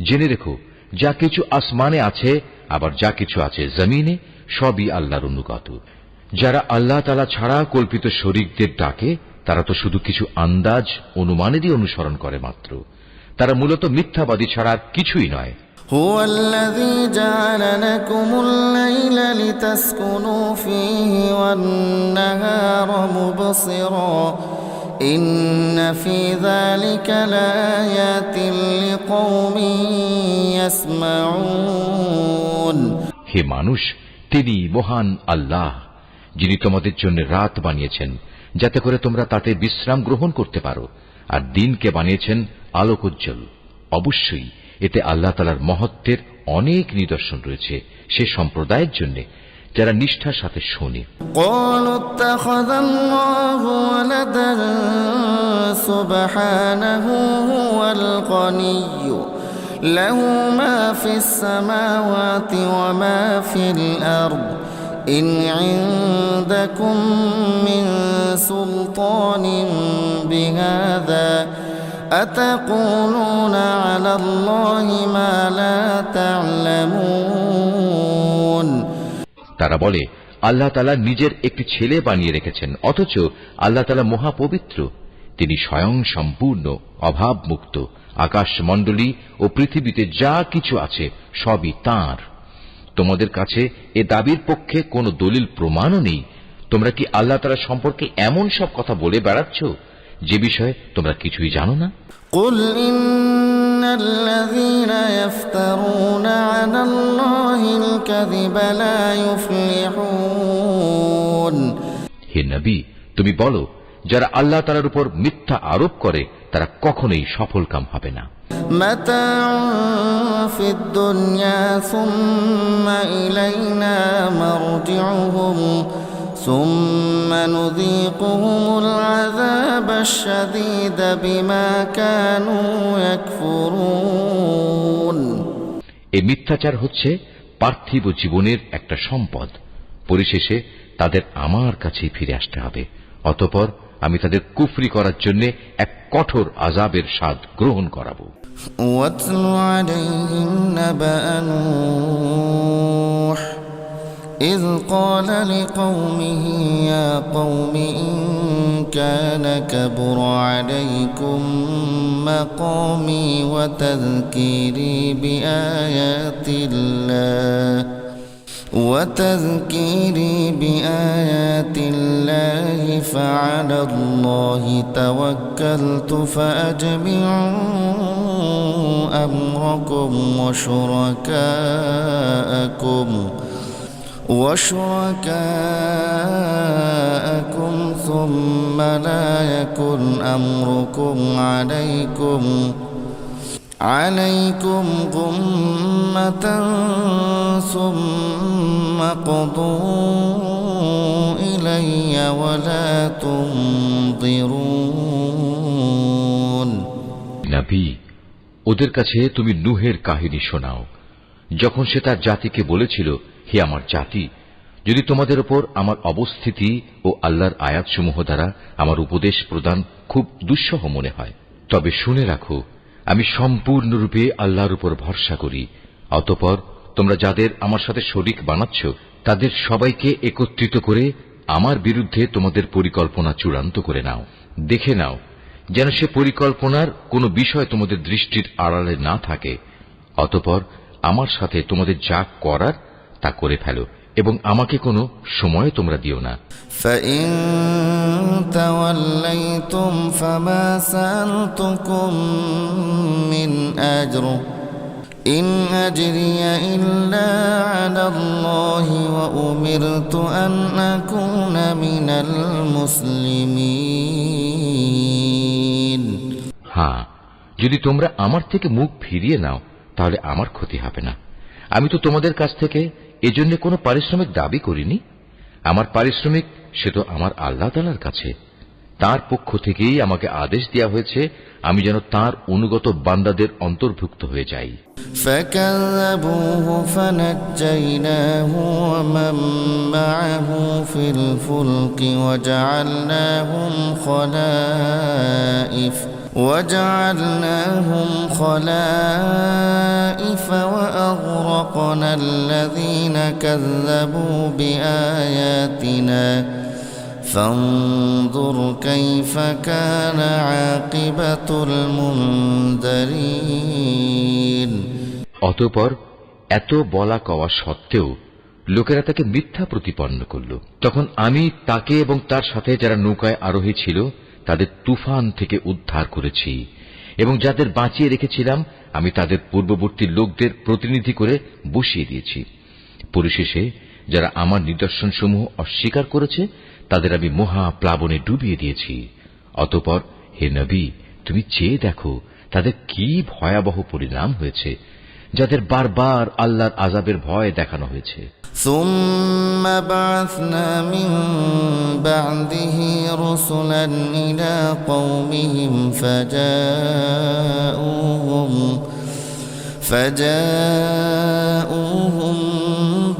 A: জেনে রেখো, যা কিছু আসমানে আছে আবার যা কিছু আছে জমিনে, সবই আল্লাহর অনুগত। যারা আল্লাহ তাআলা ছাড়া কল্পিত শরীকদের ডাকে, তারা তো শুধু কিছু আন্দাজ অনুমানেরই অনুসরণ করে মাত্র। তারা মূলত মিথ্যাবাদী ছাড়া আর কিছুই নয়।
B: هو الذي جعل لكم الليل لتسكنوا فيه والنهار مبصرا إن في ذلك لآيات لقوم يسمعون।
A: হে মানুষ, তিনি মহান আল্লাহ, যিনি তোমাদের জন্য রাত বানিয়েছেন যাতে করে তোমরা তাতে বিশ্রাম গ্রহণ করতে পারো, আর দিনকে বানিয়েছেন আলোকোজ্জ্বল। অবশ্যই এতে আল্লাহ তাআলার মহত্বের অনেক নিদর্শন রয়েছে সে সম্প্রদায়ের জন্য যারা নিষ্ঠার সাথে শোনে।
B: قالوا اتخذ الله ولدا سبحانه هو الغني له ما في السماوات وما في الأرض إن عندكم من سلطان بهذا أتقولون على الله ما لا تعلمون।
A: তারা বলে, আল্লাহ তাআলা নিজের একটি ছেলে বানিয়ে রেখেছেন, অথচ আল্লাহ তাআলা মহাপবিত্র, তিনি স্বয়ং সম্পূর্ণ অভাবমুক্ত। আকাশমণ্ডলী ও পৃথিবীতে যা কিছু আছে সবই তাঁর। তোমাদের কাছে এ দাবির পক্ষে কোনো দলিল প্রমাণও নেই। তোমরা কি আল্লাহ তাআলা সম্পর্কে এমন সব কথা বলে বেড়াচ্ছ যে বিষয়ে তোমরা কিছুই জানো না?
B: قل إن الذين يفترون على الله الكذب لا يفلحون।
A: হে নবী, তুমি বলো, যারা আল্লাহ তাআলার উপর মিথ্যা আরোপ করে তারা কখনোই সফলকাম হবে না।
B: متاع في الدنيا ثم إلينا مرجعهم ثم نذيقهم العذاب الشديد بما كانوا يكفرون।
A: এই মিথ্যাচার হচ্ছে পার্থিব জীবনের একটা সম্পদ। পরিশেষে তাদের আমার কাছেই ফিরে আসতে হবে, অতঃপর আমি তাদের কুফরি করার জন্য এক কঠোর আযাবের স্বাদ গ্রহণ করাবো।
B: واتل عليهم نبأ نوح إذ قال لقومه يا قوم إن كان كبر عليكم مقامي وتذكيري بآيات الله فعلى الله توكلت فأجمعوا أمركم وشركاءكم ثم لا يكن أمركم عليكم غمة ثم قضوا إلي ولا تنظرون
A: নবী, ওদের কাছে তুমি নূহের কাহিনী শোনাও, যখন সে তার জাতিকে বলেছিল, হে আমার জাতি, যদি তোমাদের উপর আমার অবস্থিতি ও আল্লাহর আয়াতসমূহ দ্বারা আমার উপদেশ প্রদান খুব দুঃসহ মনে হয়, তবে শুনে রাখো, আমি সম্পূর্ণরূপে আল্লাহর উপর ভরসা করি। অতঃপর তোমরা যাদের আমার সাথে শরীক বানাচ্ছ, তাদের সবাইকে একত্রিত করে আমার বিরুদ্ধে তোমাদের পরিকল্পনা চূড়ান্ত করে নাও। দেখে নাও যেন সে পরিকল্পনার কোনো বিষয় তোমাদের দৃষ্টির আড়ালে না থাকে। অতঃপর আমার সাথে তোমাদের যা করার তা করে ফেলো এবং আমাকে কোনো সময় তোমরা দিও না।
B: فإن توليتم فما سألتكم من أجر إن أجري إلا على الله وأمرت أن أكون من المسلمين
A: হ্যাঁ, যদি তোমরা আমার থেকে মুখ ফিরিয়ে নাও তাহলে আমার ক্ষতি হবে না। আমি তো তোমাদের কাছ থেকে এজন্য কোনো পারিশ্রমিক দাবি করিনি। আমার পারিশ্রমিক সে তো আমার আল্লাহ তাআলার কাছে। তার পক্ষ থেকেই আমাকে আদেশ দেওয়া হয়েছে আমি যেন তার অনুগত বান্দাদের অন্তর্ভুক্ত হয়ে যাই।
B: فكذبوه فنجيناه ومن معه في الفلك وجعلناهم خلائف وأغرقنا الذين كذبوا بآياتنا فانظر كيف كان عاقبة المنذرين
A: অতঃপর এত বলা কওয়া সত্ত্বেও লোকেরা তাকে মিথ্যা প্রতিপন্ন করল। তখন আমি তাকে এবং তার সাথে যারা নৌকায় আরোহী ছিল তাদের তুফান থেকে উদ্ধার করেছি এবং যাদের বাঁচিয়ে রেখেছিলাম আমি তাদের পূর্ববর্তী লোকদের প্রতিনিধি করে বসিয়ে দিয়েছি। পরিশেষে যারা আমার নিদর্শনসমূহ অস্বীকার করেছে তাদের আমি মহা প্লাবনে ডুবিয়ে দিয়েছি। অতঃপর হে নবী, তুমি চেয়ে দেখো তাদের কি ভয়াবহ পরিণাম হয়েছে, যাদের বারবার আল্লাহর আযাবের ভয় দেখানো হয়েছে।
B: ثم بعثنا من بعده رسلا إلى قومهم فجاءوهم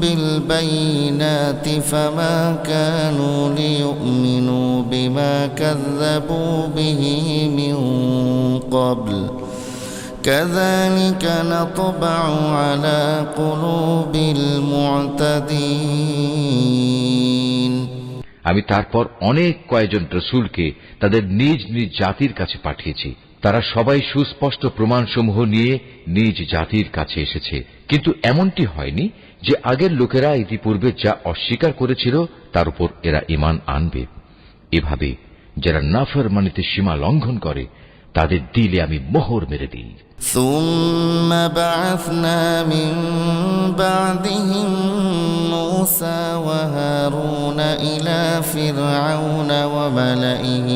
B: بالبينات فما كانوا ليؤمنوا بما كذبوا به من قبل كذلك نطبع على قلوب المعتدين
A: আমি তারপর অনেক কয়েকজন রাসূলকে তাদের নিজ নিজ জাতির কাছে পাঠিয়েছি। তারা সবাই সুস্পষ্ট প্রমাণসমূহ নিয়ে নিজ জাতির কাছে এসেছে, কিন্তু এমনটি হয়নি যে আগের লোকেরা ইতিপূর্বে যা অস্বীকার করেছিল তার উপর এরা ঈমান আনবে। এভাবে যারা নাফরমানিতে সীমা লঙ্ঘন করে তাদের দিলে আমি মোহর মেরে দিই।
B: ثم بعثنا من بعدهم موسى وهارون إلى فرعون وملئه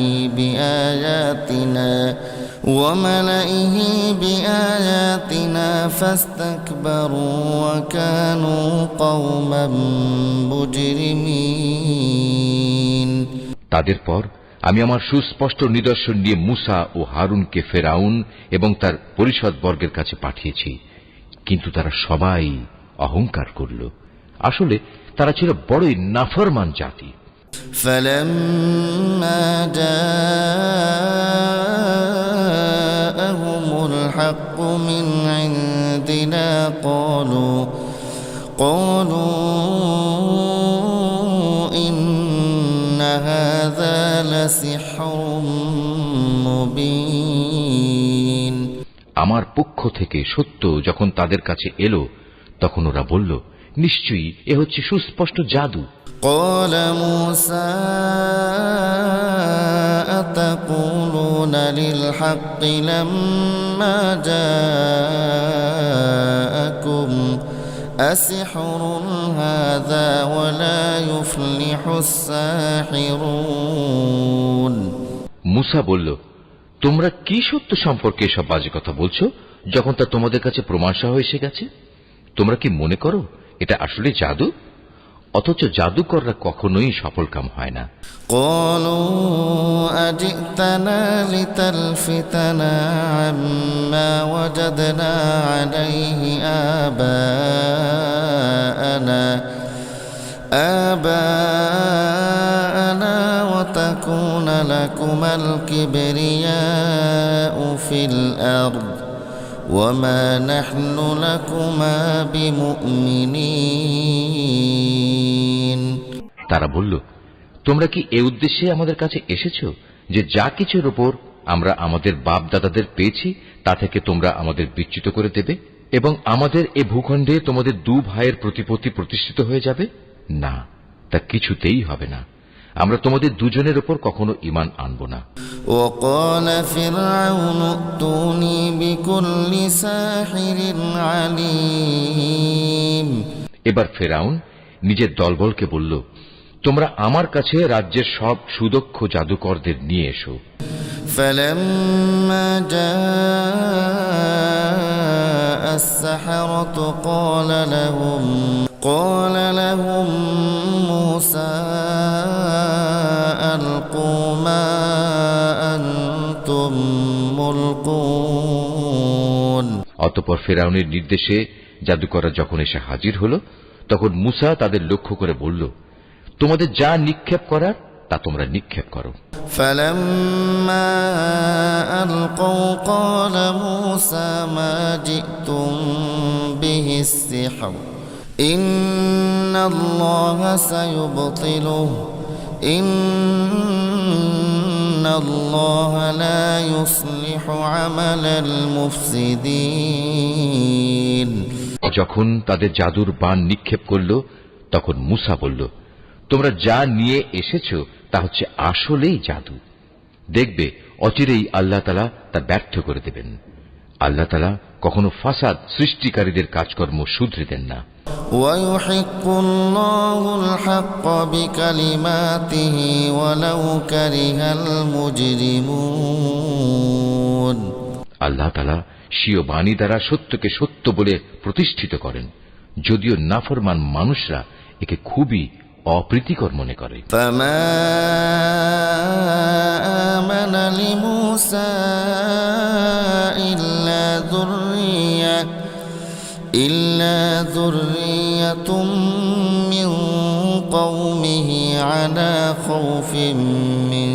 B: بآياتنا فاستكبروا وكانوا قوما مجرمين
A: তাদের পর আমি আমার সুস্পষ্ট নিদর্শন নিয়ে মুসা ও হারুনকে ফেরাউন এবং তার পরিষদবর্গের কাছে পাঠিয়েছি, কিন্তু তারা সবাই অহংকার করল। আসলে তারা ছিল বড়ই নাফরমান জাতি।
B: فلما جاءهم الحق من عندنا قالوا إن هذا لسحر مبين
A: আমার পক্ষ থেকে সত্য যখন তাদের কাছে এলো তখন ওরা বলল, নিশ্চয়ই এ হচ্ছে সুস্পষ্ট জাদু।
B: قال موسى أتقولون للحق لما جاءكم أسحر هذا ولا يفلح الساحرون
A: মুসা বলল, তোমরা কি সত্য সম্পর্কে এসব বাজে কথা বলছো? যখন তা তোমাদের কাছে প্রমাণসহ এসে গেছে? তোমরা কি মনে করো এটা আসলে জাদু? অথচ জাদুকররা কখনোই সফলকাম হয় না।
B: قالوا أجئتنا لتلفتنا عما وجدنا عليه آباءنا وتكون لكما الكبرياء في الأرض وما نحن لكما بمؤمنين।
A: তারা বলল, তোমরা কি এ উদ্দেশ্যে আমাদের কাছে এসেছো যে যা কিছুর উপর আমরা আমাদের বাপ দাদাদের পেয়েছি তা থেকে তোমরা আমাদের বিচ্যুত করে দেবে এবং আমাদের এ ভূখণ্ডে তোমাদের দু ভাইয়ের প্রতিপত্তি প্রতিষ্ঠিত হয়ে যাবে? না, তা কিছুতেই হবে না। আমরা তোমাদের দুজনের উপর কখনো ঈমান আনব না।
B: وقال فرعون ائتوني بكل ساحر عليم।
A: এবার ফেরাউন নিজের দলবলকে বলল, তোমরা আমার কাছে রাজ্যের সব সুদক্ষ জাদুকরদের নিয়ে এসো।
B: فلما جاء السحرة قال لهم موسى ألقوا ما أنتم ملقون।
A: অতঃপর ফেরাউনের নির্দেশে জাদুকররা যখন এসে হাজির হল, তখন মুসা তাদের লক্ষ্য করে বলল, তোমাদের যা নিক্ষেপ করার তা তোমরা নিক্ষেপ করো।
B: فلما ألقوا قال موسى ما جئتم به السحر إن الله سيبطله إن الله لا يصلح عمل المفسدين।
A: যখন তাদের জাদুর বাণ নিক্ষেপ করল, তখন মুসা বলল, তোমরা যা নিয়ে এসেছো তা হচ্ছে আসলেই জাদু। দেখবে অচিরেই আল্লাহ তাআলা তা ব্যর্থ করে দেবেন। আল্লাহ তাআলা কখনো ফাসাদ সৃষ্টিকারীদের কাজকর্ম শুধরে দেন না।
B: ويحق الله الحق بكلماته ولو كره المجرمون।
A: আল্লাহ তাআলা স্বীয় বাণী দ্বারা সত্যকে সত্য বলে প্রতিষ্ঠিত করেন, যদিও নাফরমান মানুষরা একে খুবই অপ্রীতিকর মনে করে।
B: فما آمن لموسى إلا ذرية من قومه على خوف من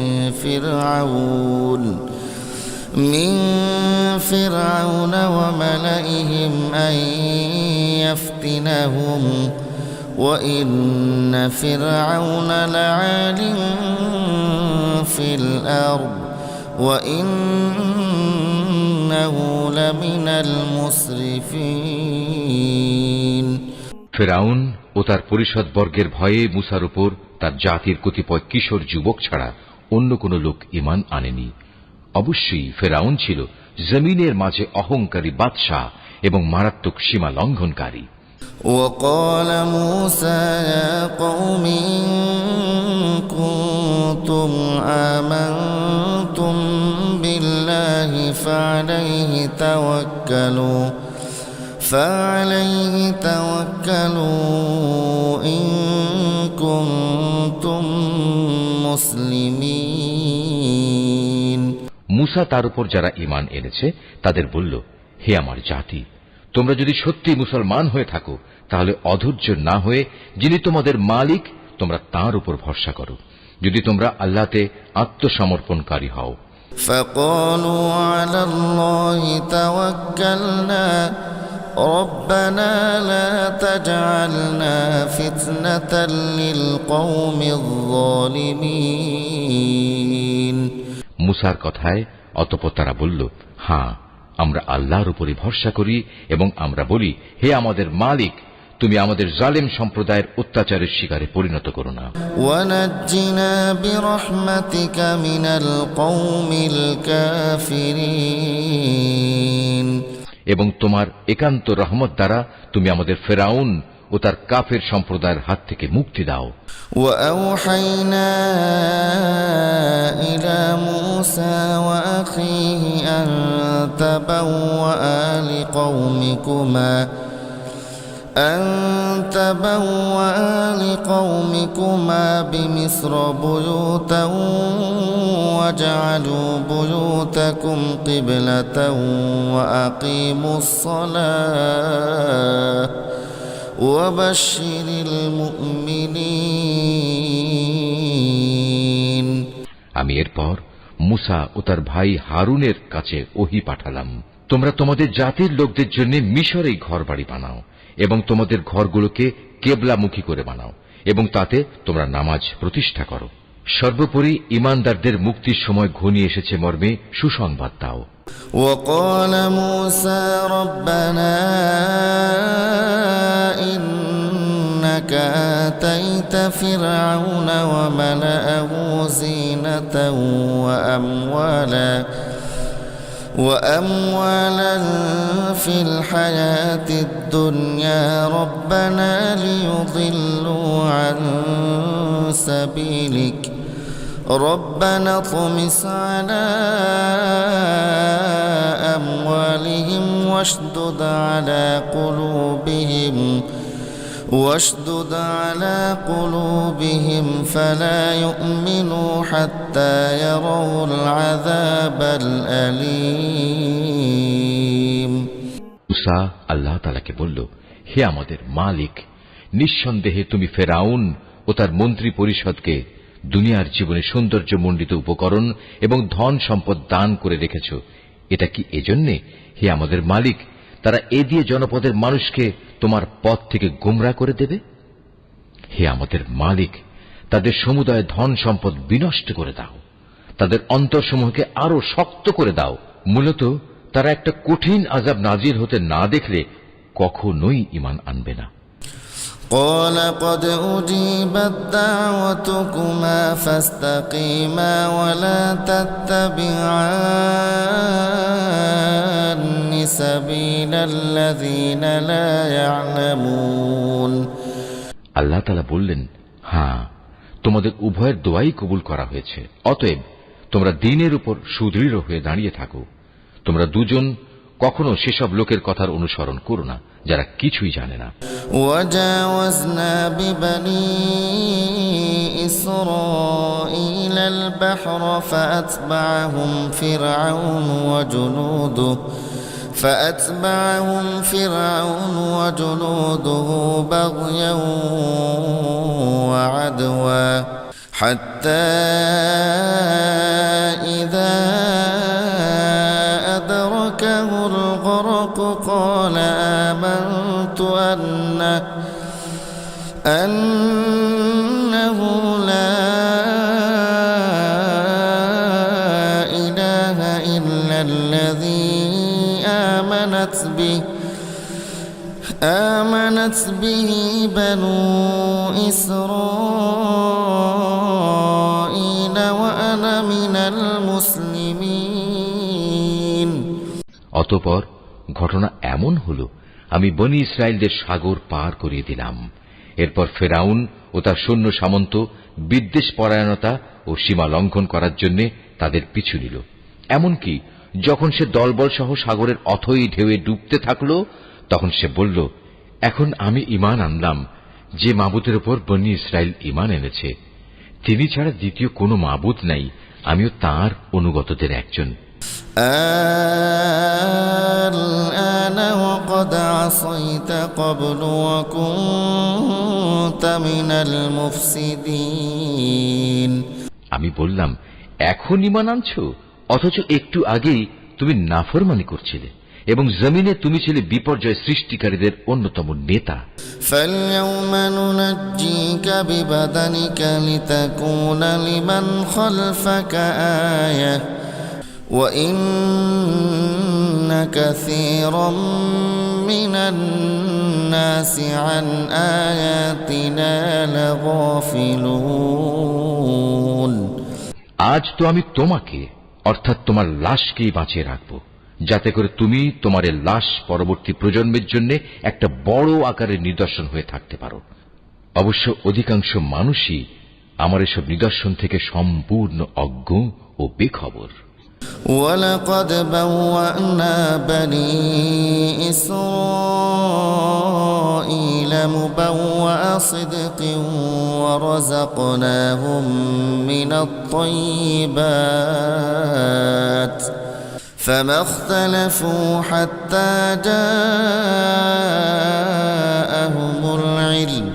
B: فرعون وملئهم أن يفتنهم وإن فرعون لعال في الأرض وإنه لمن المسرفين।
A: ফেরাউন ও তার পরিষদবর্গের ভয়ে মুসার উপর তার জাতির কতিপয় কিশোর যুবক ছাড়া অন্য কোন লোক ঈমান আনেনি। অবশ্যই ফেরাউন ছিল জমিনের মাঝে অহংকারী বাদশাহ এবং মারাত্মক সীমা লঙ্ঘনকারী।
B: وقال موسى يا قوم إن كنتم آمنتم بالله فعليه توكلوا إن كنتم مسلمين।
A: মুসা তার উপর যারা ঈমান এনেছে তাদের বলল, হে আমার জাতি, তোমরা যদি সত্যি মুসলমান হয়ে থাকো তাহলে অধৈর্য না হয়ে যিনি তোমাদের মালিক তোমরা তাঁর উপর ভরসা করো, যদি তোমরা আল্লাহতে আত্মসমর্পণকারী হও।
B: فقالوا على الله توكلنا ربنا لا تجعلنا فتنة للقوم الظالمين।
A: মুসার কথায় অতঃপর তারা বলল, হ্যাঁ, আমরা আল্লাহর উপরই ভরসা করি এবং আমরা বলি, হে আমাদের মালিক, তুমি আমাদের জালেম সম্প্রদায়ের অত্যাচারের শিকারে পরিণত করো না।
B: ওয়ানাজ্জিনা বিরহমাতিকা মিনাল কওমিল কাফিরিন।
A: এবং তোমার একান্ত রহমত দ্বারা তুমি আমাদের ফেরাউন ও তার কাফের সম্প্রদায়ের হাত থেকে মুক্তি দাও।
B: وأوحينا إلى موسى وأخيه أن تبوأ لقومكما بمصر بيوتا واجعلوا بيوتكم قبلة وأقيموا الصلاة وبشر المؤمنين।
A: আমি এরপর মুসা ও তার ভাই হারুনের কাছে ওহী পাঠালাম, তোমরা তোমাদের জাতির লোকদের জন্য মিশরেই ঘরবাড়ি বানাও এবং তোমাদের ঘরগুলোকে কেবলামুখী করে বানাও এবং তাতে তোমরা নামাজ প্রতিষ্ঠা করো। সর্বোপরি ঈমানদারদের মুক্তির সময় ঘনিয়ে এসেছে মর্মে সুসংবাদ দাও।
B: وقال موسى ربنا إنك آتيت فرعون وملأه زينة وأموالا في الحياة الدنيا ربنا ليضلوا عن سبيلك ربنا اطمس على أموالهم واشدد على قلوبهم فلا يؤمنوا حتى يروا العذاب الأليم।
A: মুসা আল্লাহ তাআলাকে বলল, হে আমাদের মালিক, নিঃসন্দেহে তুমি ফেরাউন ও তার মন্ত্রী পরিষদকে দুনিয়ার জীবনে সৌন্দর্যমণ্ডিত উপকরণ এবং ধন সম্পদ দান করে রেখেছ। এটা কি এজন্যে, হে আমাদের মালিক, তারা এ দিয়ে জনপদের মানুষকে তোমার পথ থেকে গোমরাহ করে দেবে? হে আমাদের মালিক, তাদের সমুদায় ধন সম্পদ বিনষ্ট করে দাও, তাদের অন্তরসমূহকে আরো শক্ত করে দাও। মূলত তারা একটা কঠিন আযাব নাজিল হতে না দেখলে কখনোই ঈমান আনবে না।
B: قال قد أجيبت دعوتكما فاستقيما ولا تتبعان سبيل الذين لا يعلمون।
A: আল্লাহ তাআলা বললেন, হ্যাঁ, তোমাদের উভয়ের দোয়াই কবুল করা হয়েছে, অতএব তোমরা দ্বীনের উপর সুদৃঢ় হয়ে দাঁড়িয়ে থাকো। তোমরা দুজন কখনো সেসব লোকের কথার অনুসরণ করো না যারা কিছুই জানে না।
B: وجاوزنا ببني إسرائيل البحر فأتبعهم فرعون وجنوده بغيا وعدوا حتى إذا أدركه الغرق قال آمنت أنه لا إله إلا الذي آمنت به بنو إسرائيل وأنا من المسلمين।
A: অতঃপর ঘটনা এমন হলো, আমি বনী ইসরায়েলদের সাগর পার করিয়ে দিলাম। এরপর ফেরাউন ও তার সৈন্য সামন্ত বিদ্বেষ পরায়ণতা ও সীমা লঙ্ঘন করার জন্য তাদের পিছু নিল। এমনকি যখন সে দলবল সহ সাগরের অথই ঢেউয়ে ডুবতে থাকল, তখন সে বলল, এখন আমি ঈমান আনলাম যে মাবুদের উপর বনী ইসরায়েল ঈমান এনেছে, তিনি ছাড়া দ্বিতীয় কোনো মাবুদ নাই, আমিও তাঁর অনুগতদের একজন।
B: الآن وقد عصيت قبل وكنت من المفسدين।
A: আমি বললাম, এখন ঈমান আনছো, অথচ একটু আগেই তুমি নাফরমানি করছিলে এবং জমিনে তুমি ছিলে বিপর্যয় সৃষ্টিকারীদের অন্যতম নেতা।
B: فاليوم ننجيك ببدنك لتكون لمن خلفك آية وإن كثيرا من الناس عن آياتنا لغافلون।
A: আজ তো আমি তোমাকে, অর্থাৎ তোমার লাশকেই বাঁচিয়ে রাখব, যাতে করে তুমি তোমার এই লাশ পরবর্তী প্রজন্মের জন্য একটা বড় আকারের নিদর্শন হয়ে থাকতে পারো। অবশ্য অধিকাংশ মানুষই আমার এসব নিদর্শন থেকে সম্পূর্ণ অজ্ঞ ও বেখবর।
B: ولقد بوأنا بني إسرائيل مبوأ صدق ورزقناهم من الطيبات فما اختلفوا حتى جاءهم العلم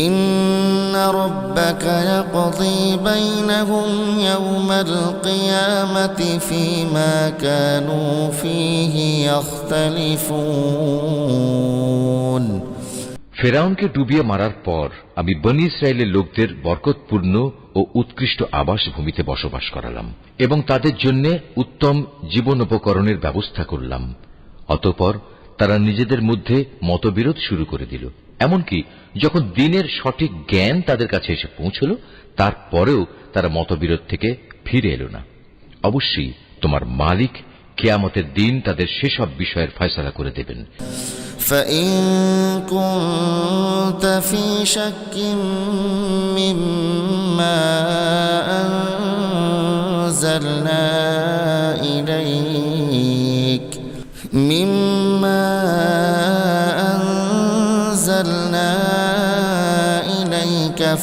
B: إن ربك يقضي بينهم يوم القيامة فيما كانوا فيه يختلفون।
A: ফেরাউনকে ডুবিয়ে মারার পর আমি বনী ইসরায়েলের লোকদের বরকতপূর্ণ ও উৎকৃষ্ট আবাস ভূমিতে বসবাস করালাম এবং তাদের জন্য উত্তম জীবনোপকরণের ব্যবস্থা করলাম। অতঃপর তারা নিজেদের মধ্যে মতবিরোধ শুরু করে দিল। এমনকি যখন দিনের সঠিক জ্ঞান তাদের কাছে এসে পৌঁছল, তারপরেও তারা মতবিরোধ থেকে ফিরে এলো না। অবশ্যই তোমার মালিক কিয়ামতের দিন তাদের সেসব বিষয়ের ফয়সালা করে দেবেন।
B: فإن كنت في شك مما أنزلنا إليك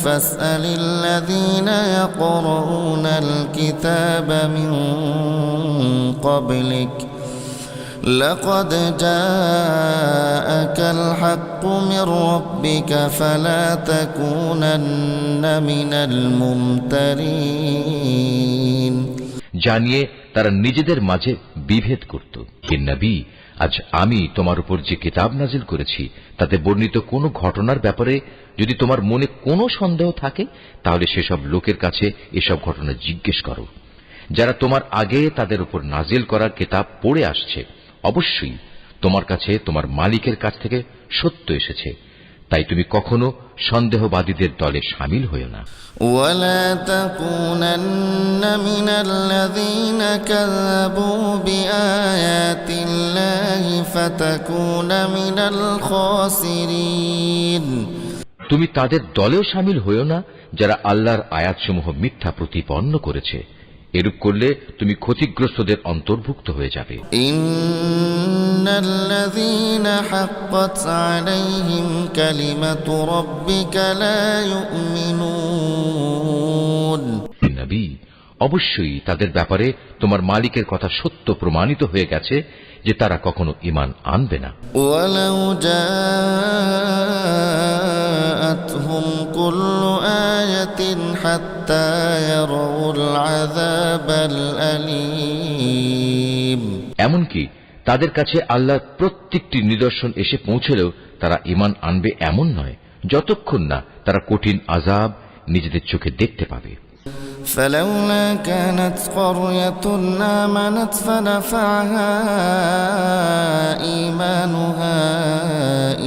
B: فاسأل الذين يقرؤون الكتاب من قبلك لقد جاءك الحق من ربك فلا تكونن من الممترين।
A: জানিয়ে তারা নিজেদের মাঝে বিভেদ করত। হে নবী, আজ আমি তোমার উপর যে কিতাব নাজিল করেছি তাতে বর্ণিত কোনো ঘটনার ব্যাপারে যদি তোমার মনে কোনো সন্দেহ থাকে, তাহলে সেসব লোকের কাছে এসব ঘটনা জিজ্ঞেস করো যারা তোমার আগে তাদের উপর নাজিল করা কিতাব পড়ে আসছে। অবশ্যই তোমার কাছে তোমার মালিকের কাছ থেকে সত্য এসেছে, তাই তুমি কখনো সন্দেহবাদীদের দলে শামিল হয়ো না।
B: ولا تكونن من الذين كذبوا بآيات الله فتكون من الخاسرين।
A: তুমি তাদের দলেও শামিল হয়ো না যারা আল্লাহর আয়াতসমূহ মিথ্যা প্রতিপন্ন করেছে। এরূপ করলে তুমি ক্ষতিগ্রস্তদের অন্তর্ভুক্ত হয়ে যাবে।
B: ইন্নাল্লাযীনা হাক্কাত আলাইহিম কালিমাতু রাব্বিকা লা ইউমিনুন।
A: নবী, অবশ্যই তাদের ব্যাপারে তোমার মালিকের কথা সত্য প্রমাণিত হয়ে গেছে যে তারা কখনো ঈমান আনবে না।
B: ওয়ালাউ জাআতহুম কুল্লু আয়াতিন হাত্তা ইয়ারাউল আযাবাল আলীম।
A: এমনকি তাদের কাছে আল্লাহর প্রত্যেকটি নিদর্শন এসে পৌঁছলেও তারা ঈমান আনবে এমন নয়, যতক্ষণ না তারা কঠিন আযাব নিজেদের চোখে দেখতে পাবে।
B: فلولا كانت قرية آمنت فنفعها إيمانها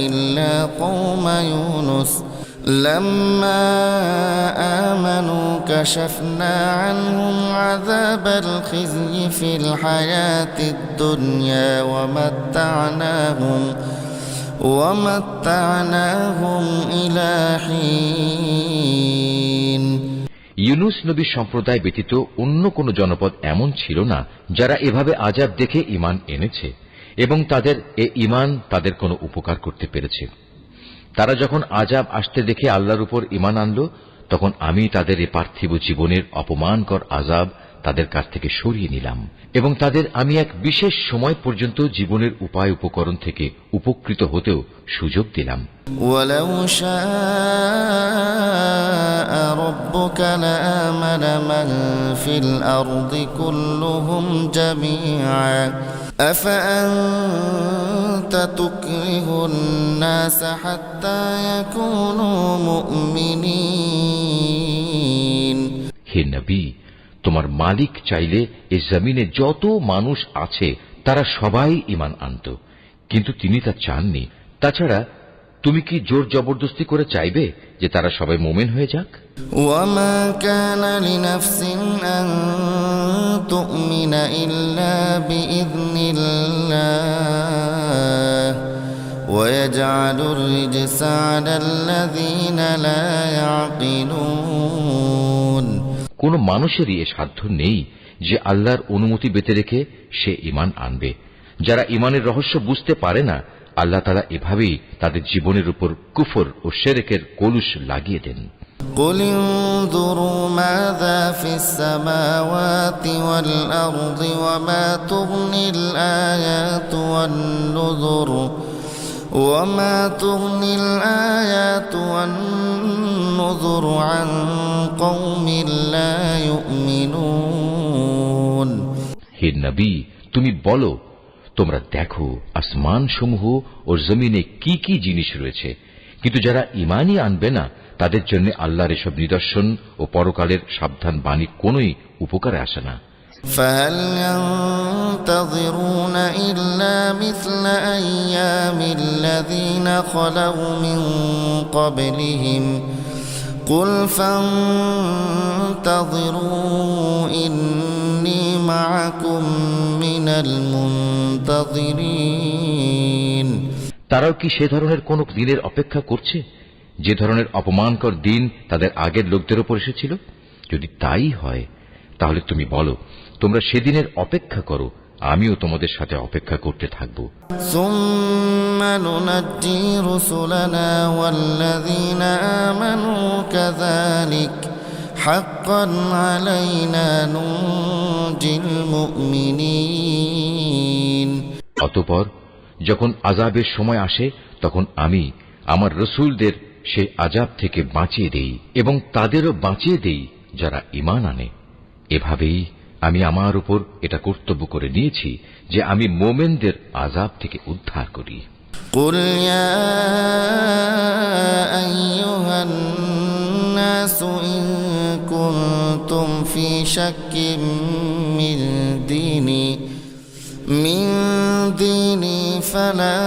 B: إلا قوم يونس لما آمنوا كشفنا عنهم عذاب الخزي في الحياة الدنيا ومتعناهم إلى حين।
A: ইউনুস নবীর সম্প্রদায় ব্যতীত অন্য কোন জনপদ এমন ছিল না যারা এভাবে আযাব দেখে ঈমান এনেছে এবং তাদের এ ঈমান তাদের কোনো উপকার করতে পেরেছে। তারা যখন আযাব আসতে দেখে আল্লাহর উপর ঈমান আনল, তখন আমি তাদের এ পার্থিব জীবনের অপমানকর আযাব তাদের কাছ থেকে সরিয়ে নিলাম এবং তাদের আমি এক বিশেষ সময় পর্যন্ত জীবনের উপায় উপকরণ থেকে উপকৃত হতেও সুযোগ দিলাম।
B: ওয়ালাউ শাআ রাব্বুকা লাআমানা মান ফিল আরদি কুল্লুহুম জামিআ আফাআনতা তুকরিহুন নাস হাত্তা ইয়াকুনু মুমিনিন।
A: হে নবী, তোমার মালিক চাইলে এই জমিনে যত মানুষ আছে তারা সবাই ঈমান আনত, কিন্তু তিনি তা চাননি। তাছাড়া তুমি কি জোর জবরদস্তি করে চাইবে যে তারা সবাই মুমিন হয়ে যাক?
B: وما كان لنفس أن تؤمن إلا بإذن الله ويجعل الرجس على الذين لا يعقلون
A: কোন মানুষেরই এ সাধ্য নেই যে আল্লাহর অনুমতি বেঁধে রেখে সে ঈমান আনবে। যারা ঈমানের রহস্য বুঝতে পারে না, আল্লাহ তাআলা এভাবেই তাদের জীবনের উপর কুফর ও শিরকের কলুষ লাগিয়ে দেন।
B: قل انظروا ماذا في السماوات والأرض وما تغني الآيات والنذر عن قوم لا يؤمنون
A: হে নবী, তুমি বলো, তোমরা দেখো আসমান সমূহ ও জমিনে কি কি জিনিস রয়েছে, কিন্তু যারা ঈমানই আনবে না তাদের জন্য আল্লাহর এসব নিদর্শন ও পরকালের সাবধান বাণী কোনোই উপকারে আসে না।
B: فهل ينتظرون إلا مثل أيام الذين خلوا من قبلهم قل فانتظروا إني معكم من المنتظرين
A: তারাও কি সে ধরনের কোন দিনের অপেক্ষা করছে যে ধরনের অপমানকর দিন তাদের আগের লোকদের উপর এসেছিল? যদি তাই হয় তাহলে তুমি বলো, তোমরা সেদিনের অপেক্ষা করো, আমিও তোমাদের সাথে অপেক্ষা করতে থাকব।
B: ثم ننجي رسلنا والذين آمنوا كذلك حقا علينا ننجي المؤمنين
A: অতঃপর যখন আযাবের সময় আসে তখন আমি আমার রাসূলদের সেই আযাব থেকে বাঁচিয়ে দেই এবং তাদেরও বাঁচিয়ে দেই যারা ঈমান আনে। এভাবেই আমি আমার উপর এটা কর্তব্য করে নিয়েছি যে আমি মুমিনদের আযাব থেকে উদ্ধার করি।
B: قل يا أيها الناس إن كنتم في شك من ديني فلا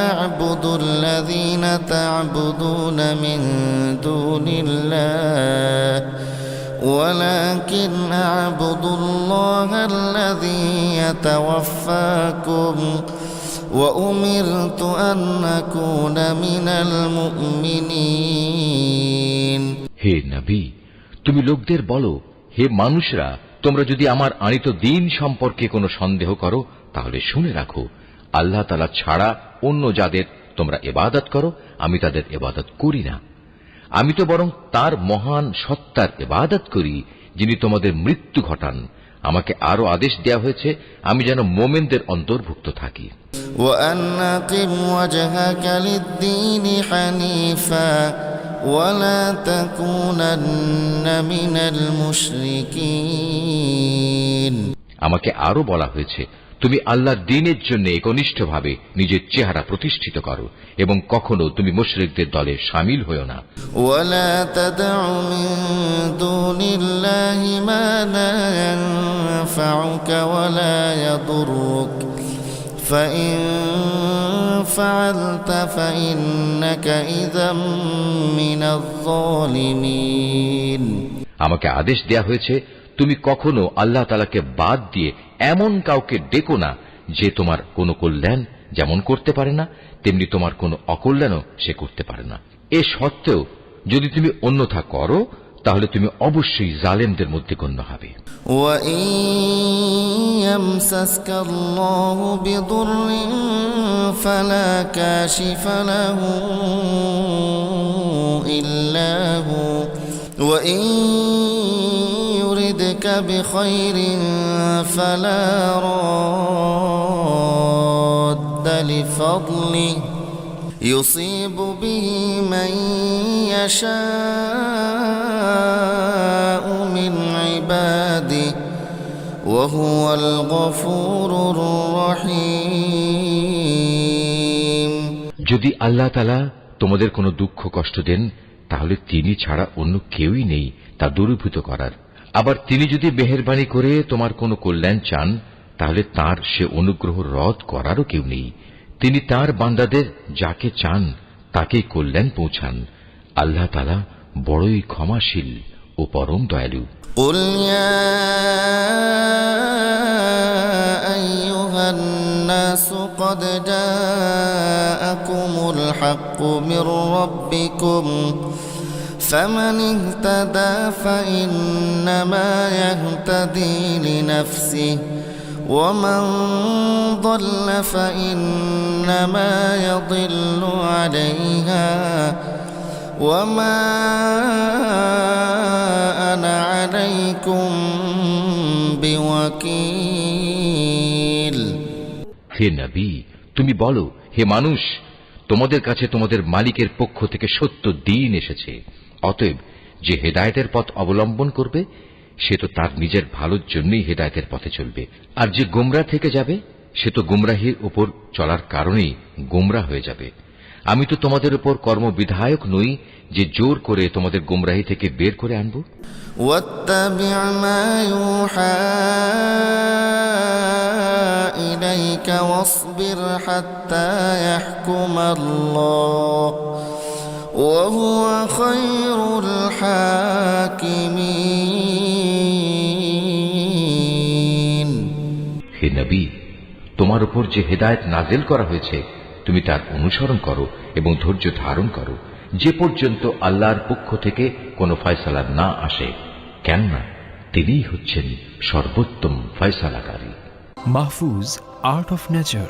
B: أعبد الذين تعبدون من دون الله ولكن أعبد الله الذي يتوفاكم وأمرت أن أكون من المؤمنين
A: হে নবী, তুমি লোকদের বলো, হে মানুষরা, তোমরা যদি আমার আনিত দ্বীন সম্পর্কে কোনো সন্দেহ করো তাহলে শুনে রাখো, আল্লাহ তাআলা ছাড়া অন্য যাদের তোমরা ইবাদত করো আমি তাদের ইবাদত করি না। আমি তো বরং তার মহান সত্তার ইবাদত করি যিনি তোমাদের মৃত্যু ঘটান। আমাকে আরো আদেশ দেয়া হয়েছে আমি যেন মুমিনদের অন্তর্ভুক্ত থাকি।
B: وأن أقم وجهك للدين حنيفا ولا تكونن من المشركين
A: আমাকে আরো বলা হয়েছে তুমি আল্লাহর দ্বীনের জন্য একনিষ্ঠভাবে নিজের চেহারা প্রতিষ্ঠিত করো এবং কখনো তুমি মুশরিকদের দলে শামিল হয়ো না।
B: ولا تدع من دون الله ما لا ينفعك ولا يضرك فإن فعلت فإنك إذا من الظالمين
A: আমাকে আদেশ দেয়া হয়েছে তুমি কখনো আল্লাহ তাআলাকে বাদ দিয়ে এমন কাউকে ডেকো না যে তোমার কোনো কল্যাণ যেমন করতে পারে না তেমনি তোমার কোনো অকল্যাণও সে করতে পারে না। এ সত্ত্বেও যদি তুমি অন্যথা করো তাহলে তুমি অবশ্যই জালেমদের মধ্যে গণ্য হবে।
B: وَإِن يَمْسَسْكَ اللَّهُ بِضُرٍّ فَلَا كَاشِفَ لَهُ إِلَّا هُوَ وَإِن يُرِدْكَ بِخَيْرٍ فَلَا رَادَّ لِفَضْلِهِ يصيب به من يشاء من عباده وهو الغفور الرحيم
A: যদি আল্লাহ তাআলা তোমাদের কোনো দুঃখ কষ্ট দেন তাহলে তিনি ছাড়া অন্য কেউই নেই তা দূরীভূত করার। আবার তিনি যদি মেহেরবানি করে তোমার কোনো কল্যাণ চান তাহলে তার সে অনুগ্রহ রদ করারও কেউ নেই। তিনি তার বান্দাদের যাকে চান তাকেই কল্যাণ পৌঁছান। আল্লাহ তাআলা বড়ই ক্ষমাশীল ও পরম দয়ালু।
B: قل يا أيها الناس قد جاءكم الحق من ربكم فمن اهتدى فإنما يهتدي لنفسه ومن ضل فإنما يضل عليها وما أنا عليكم بوكيل।
A: হে নবী, তুমি বলো, হে মানুষ, তোমাদের কাছে তোমাদের মালিকের পক্ষ থেকে সত্য দ্বীন এসেছে। অতএব যে হেদায়েতের পথ অবলম্বন করবে সে তো তার নিজের ভালোর জন্যই হেদায়েতের পথে চলবে, আর যে গোমরাহ থেকে যাবে সে তো গোমরাহির উপর চলার কারণেই গোমরাহ হয়ে যাবে। আমি তো তোমাদের উপর কর্মবিধায়ক নই যে জোর করে তোমাদের গোমরাহি থেকে বের করে আনব।
B: واتبع ما يوحى إليك واصبر حتى يحكم الله وهو خير الحاكمين।
A: হে নবী, তোমার উপর যে হেদায়েত নাজিল করা হয়েছে তুমি তার অনুসরণ করো এবং ধৈর্য ধারণ করো যে পর্যন্ত আল্লাহর পক্ষ থেকে কোনো ফয়সালা না আসে, কেননা তিনিই হচ্ছেন সর্বোত্তম ফয়সালাকারী।
C: Mahfuz, art of nature.